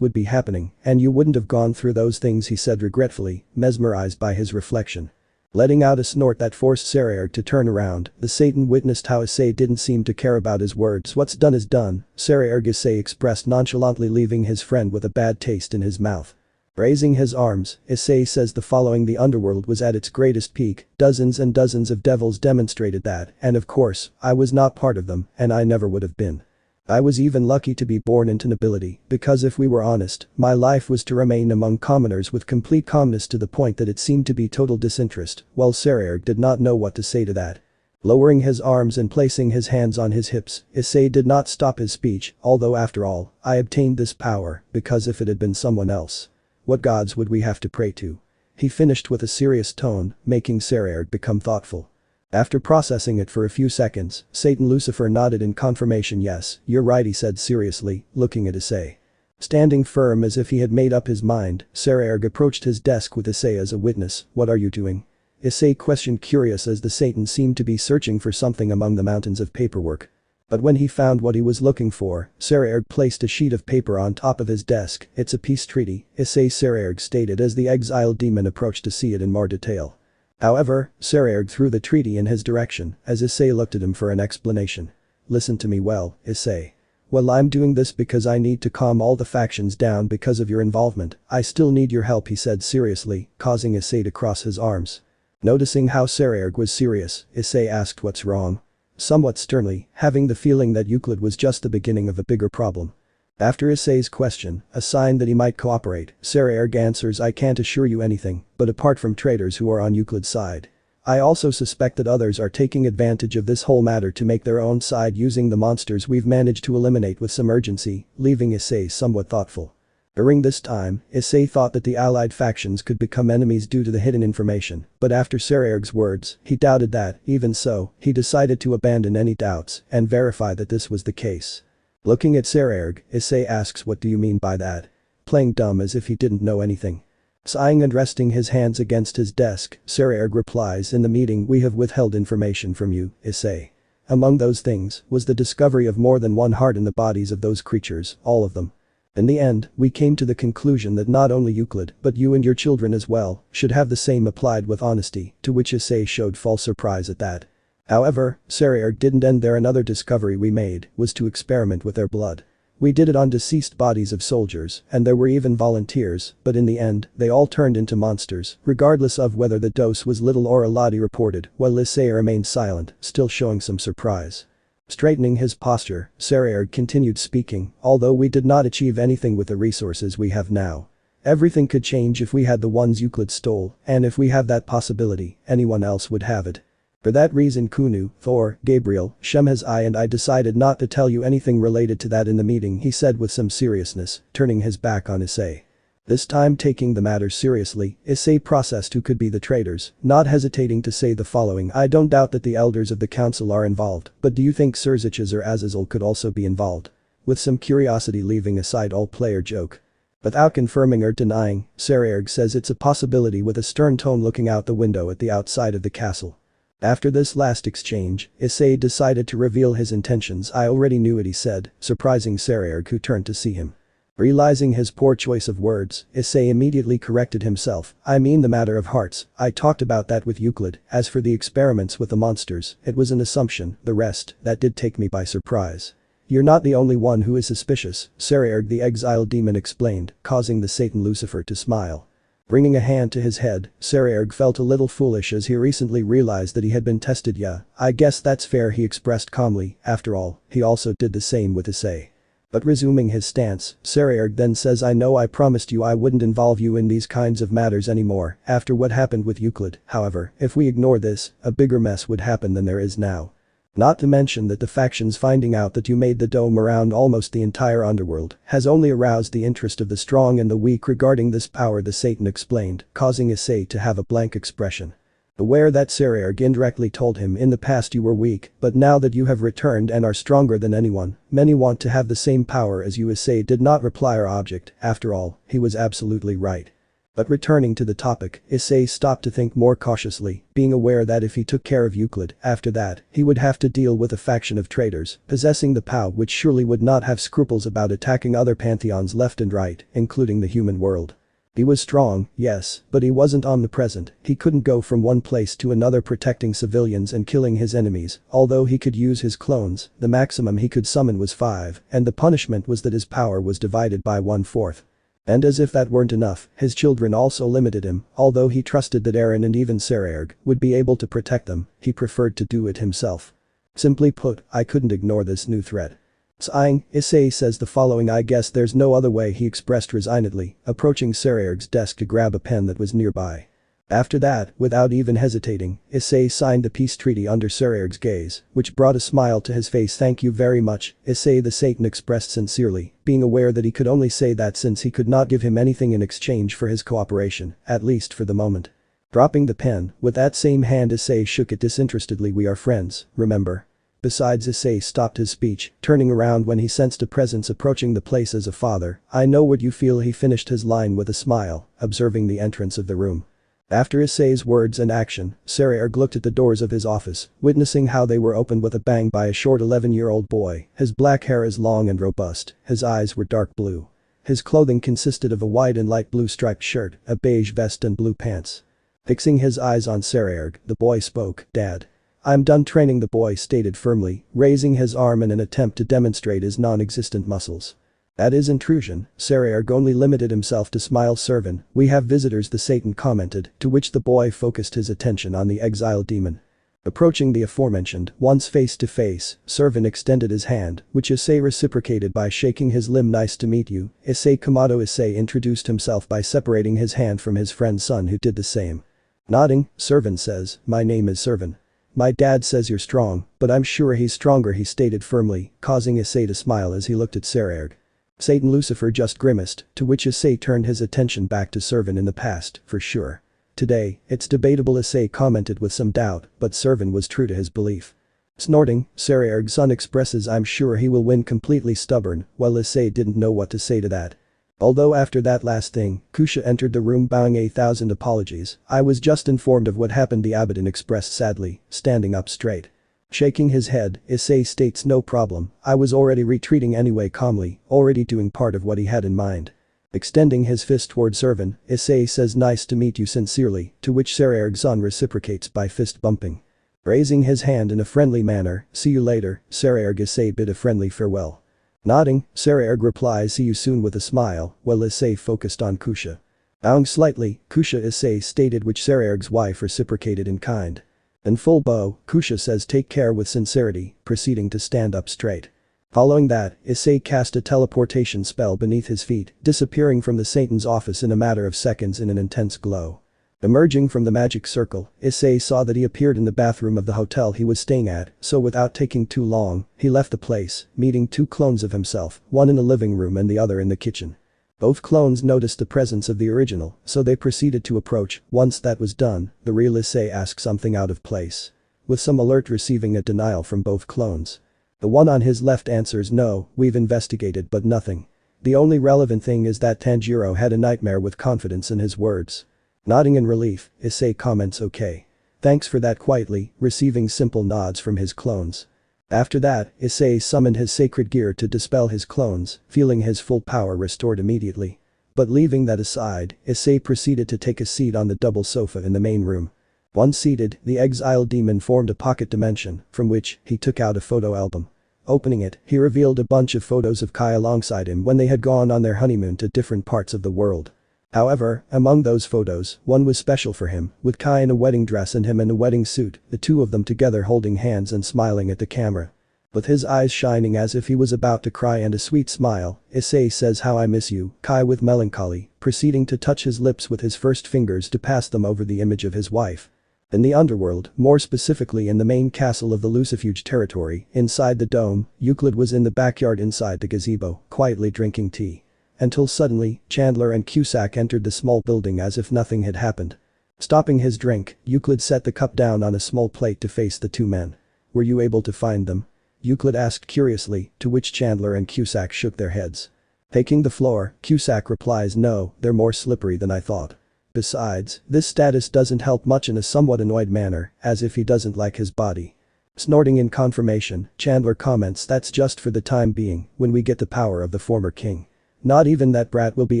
would be happening, and you wouldn't have gone through those things, he said regretfully, mesmerized by his reflection. Letting out a snort that forced Sarayarg to turn around, the Satan witnessed how Issei didn't seem to care about his words. What's done is done, Sarayarg Issei expressed nonchalantly, leaving his friend with a bad taste in his mouth. Raising his arms, Issei says the following: the underworld was at its greatest peak, dozens and dozens of devils demonstrated that, and of course, I was not part of them, and I never would have been. I was even lucky to be born into nobility, because if we were honest, my life was to remain among commoners with complete calmness to the point that it seemed to be total disinterest. Well, Sarayarg did not know what to say to that. Lowering his arms and placing his hands on his hips, Issei did not stop his speech, although after all, I obtained this power, because if it had been someone else, what gods would we have to pray to? He finished with a serious tone, making Sarayarg become thoughtful. After processing it for a few seconds, Satan Lucifer nodded in confirmation. Yes, you're right, he said seriously, looking at Issei. Standing firm as if he had made up his mind, Sarayarg approached his desk with Issei as a witness. What are you doing? Issei questioned, curious as the Satan seemed to be searching for something among the mountains of paperwork. But when he found what he was looking for, Sarayarg placed a sheet of paper on top of his desk. It's a peace treaty, Issei Sarayarg stated as the exiled demon approached to see it in more detail. However, Sarayarg threw the treaty in his direction, as Issei looked at him for an explanation. Listen to me well, Issei. Well, I'm doing this because I need to calm all the factions down because of your involvement. I still need your help, he said seriously, causing Issei to cross his arms. Noticing how Sarayarg was serious, Issei asked what's wrong. Somewhat sternly, having the feeling that Euklid was just the beginning of a bigger problem. After Issei's question, a sign that he might cooperate, Sarayarg answers, I can't assure you anything, but apart from traitors who are on Euklid's side, I also suspect that others are taking advantage of this whole matter to make their own side using the monsters we've managed to eliminate with some urgency, leaving Issei somewhat thoughtful. During this time, Issei thought that the allied factions could become enemies due to the hidden information, but after Sarayarg's words, he doubted that. Even so, he decided to abandon any doubts and verify that this was the case. Looking at Sarayarg, Issei asks, what do you mean by that? Playing dumb as if he didn't know anything. Sighing and resting his hands against his desk, Sarayarg replies, in the meeting we have withheld information from you, Issei. Among those things, was the discovery of more than one heart in the bodies of those creatures, all of them. In the end, we came to the conclusion that not only Euklid, but you and your children as well, should have the same applied with honesty, to which Issei showed false surprise at that. However, Sarayarg didn't end there. Another discovery we made was to experiment with their blood. We did it on deceased bodies of soldiers, and there were even volunteers, but in the end, they all turned into monsters, regardless of whether the dose was little or a lot, he reported, while Issei remained silent, still showing some surprise. Straightening his posture, Sarayarg continued speaking, although we did not achieve anything with the resources we have now. Everything could change if we had the ones Euklid stole, and if we have that possibility, anyone else would have it. For that reason Kunu, Thor, Gabriel, Shemhazai and I decided not to tell you anything related to that in the meeting, he said with some seriousness, turning his back on Issei. This time taking the matter seriously, Issei processed who could be the traitors, not hesitating to say the following, I don't doubt that the elders of the council are involved, but do you think Surziches or Azazel could also be involved? With some curiosity, leaving aside all player joke. Without confirming or denying, Sarayarg says it's a possibility with a stern tone, looking out the window at the outside of the castle. After this last exchange, Issei decided to reveal his intentions. I already knew it, he said, surprising Sarayarg, who turned to see him. Realizing his poor choice of words, Issei immediately corrected himself. I mean the matter of hearts, I talked about that with Euklid. As for the experiments with the monsters, it was an assumption, the rest, that did take me by surprise. You're not the only one who is suspicious, Sarayarg the exiled demon explained, causing the Satan Lucifer to smile. Bringing a hand to his head, Sarayarg felt a little foolish as he recently realized that he had been tested. Yeah, I guess that's fair, he expressed calmly. After all, he also did the same with Issei. But resuming his stance, Sarayarg then says, I know I promised you I wouldn't involve you in these kinds of matters anymore after what happened with Euklid. However, if we ignore this, a bigger mess would happen than there is now. Not to mention that the factions finding out that you made the dome around almost the entire underworld has only aroused the interest of the strong and the weak regarding this power, the Satan explained, causing Issei to have a blank expression. Aware that Sarayarg indirectly told him in the past you were weak, but now that you have returned and are stronger than anyone, many want to have the same power as you. Issei did not reply or object. After all, he was absolutely right. But returning to the topic, Issei stopped to think more cautiously, being aware that if he took care of Euklid, after that, he would have to deal with a faction of traitors, possessing the power which surely would not have scruples about attacking other pantheons left and right, including the human world. He was strong, yes, but he wasn't omnipresent. He couldn't go from one place to another protecting civilians and killing his enemies. Although he could use his clones, the maximum he could summon was 5, and the punishment was that his power was divided by 1/4. And as if that weren't enough, his children also limited him. Although he trusted that Eren and even Saraerg would be able to protect them, he preferred to do it himself. Simply put, I couldn't ignore this new threat. Sighing, Issei says the following: I guess there's no other way, he expressed resignedly, approaching Saraerg's desk to grab a pen that was nearby. After that, without even hesitating, Issei signed the peace treaty under Saraerg's gaze, which brought a smile to his face. Thank you very much, Issei the Satan expressed sincerely, being aware that he could only say that since he could not give him anything in exchange for his cooperation, at least for the moment. Dropping the pen, with that same hand Issei shook it disinterestedly. We are friends, remember? Besides, Issei stopped his speech, turning around when he sensed a presence approaching the place. As a father, I know what you feel. He finished his line with a smile, observing the entrance of the room. After Issei's words and action, Saraerg looked at the doors of his office, witnessing how they were opened with a bang by a short 11-year-old boy. His black hair is long and robust, his eyes were dark blue. His clothing consisted of a white and light blue striped shirt, a beige vest and blue pants. Fixing his eyes on Saraerg, the boy spoke. Dad. I'm done training, the boy stated firmly, raising his arm in an attempt to demonstrate his non-existent muscles. At his intrusion, Saraerg only limited himself to smile. Servant, we have visitors, the Satan commented, to which the boy focused his attention on the exiled demon. Approaching the aforementioned ones face to face, Servant extended his hand, which Issei reciprocated by shaking his limb. Nice to meet you, Issei Kamado. Issei introduced himself by separating his hand from his friend's son, who did the same. Nodding, Servant says, my name is Servant. My dad says you're strong, but I'm sure he's stronger, he stated firmly, causing Issei to smile as he looked at Saraerg. Satan Lucifer just grimaced, to which Issei turned his attention back to Servant. In the past, for sure. Today, it's debatable, Issei commented with some doubt, but Servant was true to his belief. Snorting, Saraerg's son expresses I'm sure he will win, completely stubborn, while Issei didn't know what to say to that. Although after that last thing, Kusha entered the room bowing. 1,000 apologies, I was just informed of what happened, the Abaddon expressed sadly, standing up straight. Shaking his head, Issei states no problem, I was already retreating anyway, calmly, already doing part of what he had in mind. Extending his fist toward Servant, Issei says nice to meet you sincerely, to which Saraerg's son reciprocates by fist bumping. Raising his hand in a friendly manner, see you later, Saraerg. Issei bid a friendly farewell. Nodding, Saraerg replies see you soon with a smile, while Issei focused on Kusha. Bowing slightly, Kusha, Issei stated, which Saraerg's wife reciprocated in kind. In full bow, Kusha says take care with sincerity, proceeding to stand up straight. Following that, Issei cast a teleportation spell beneath his feet, disappearing from the Satan's office in a matter of seconds in an intense glow. Emerging from the magic circle, Issei saw that he appeared in the bathroom of the hotel he was staying at, so without taking too long, he left the place, meeting 2 clones of himself, one in the living room and the other in the kitchen. Both clones noticed the presence of the original, so they proceeded to approach. Once that was done, the real Issei asked something out of place. With some alert, receiving a denial from both clones. The one on his left answers no, we've investigated but nothing. The only relevant thing is that Tanjiro had a nightmare, with confidence in his words. Nodding in relief, Issei comments okay. Thanks for that, quietly, receiving simple nods from his clones. After that, Issei summoned his sacred gear to dispel his clones, feeling his full power restored immediately. But leaving that aside, Issei proceeded to take a seat on the double sofa in the main room. Once seated, the exiled demon formed a pocket dimension, from which he took out a photo album. Opening it, he revealed a bunch of photos of Kai alongside him when they had gone on their honeymoon to different parts of the world. However, among those photos, one was special for him, with Kai in a wedding dress and him in a wedding suit, the two of them together holding hands and smiling at the camera. With his eyes shining as if he was about to cry and a sweet smile, Issei says how I miss you, Kai, with melancholy, proceeding to touch his lips with his first fingers to pass them over the image of his wife. In the underworld, more specifically in the main castle of the Lucifuge territory, inside the dome, Euklid was in the backyard inside the gazebo, quietly drinking tea. Until suddenly, Chandler and Cusack entered the small building as if nothing had happened. Stopping his drink, Euklid set the cup down on a small plate to face the 2 men. Were you able to find them? Euklid asked curiously, to which Chandler and Cusack shook their heads. Taking the floor, Cusack replies no, they're more slippery than I thought. Besides, this status doesn't help much, in a somewhat annoyed manner, as if he doesn't like his body. Snorting in confirmation, Chandler comments that's just for the time being, when we get the power of the former king. Not even that brat will be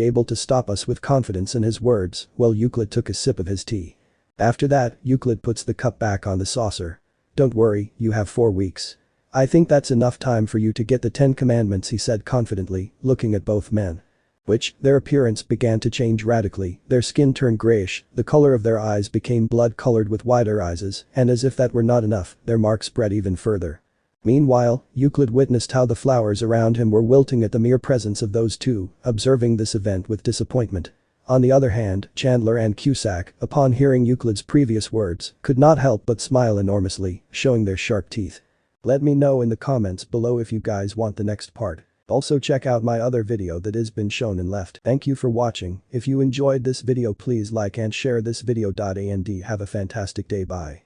able to stop us with confidence in his words, while Euklid took a sip of his tea. After that, Euklid puts the cup back on the saucer. Don't worry, you have 4 weeks. I think that's enough time for you to get the 10 commandments, he said confidently, looking at both men. Their appearance began to change radically, their skin turned grayish, the color of their eyes became blood-colored with wider eyes, and as if that were not enough, their mark spread even further. Meanwhile, Euklid witnessed how the flowers around him were wilting at the mere presence of those two, observing this event with disappointment. On the other hand, Chandler and Cusack, upon hearing Euklid's previous words, could not help but smile enormously, showing their sharp teeth. Let me know in the comments below if you guys want the next part. Also check out my other video that has been shown and left. Thank you for watching. If you enjoyed this video please like and share this video. And have a fantastic day. Bye.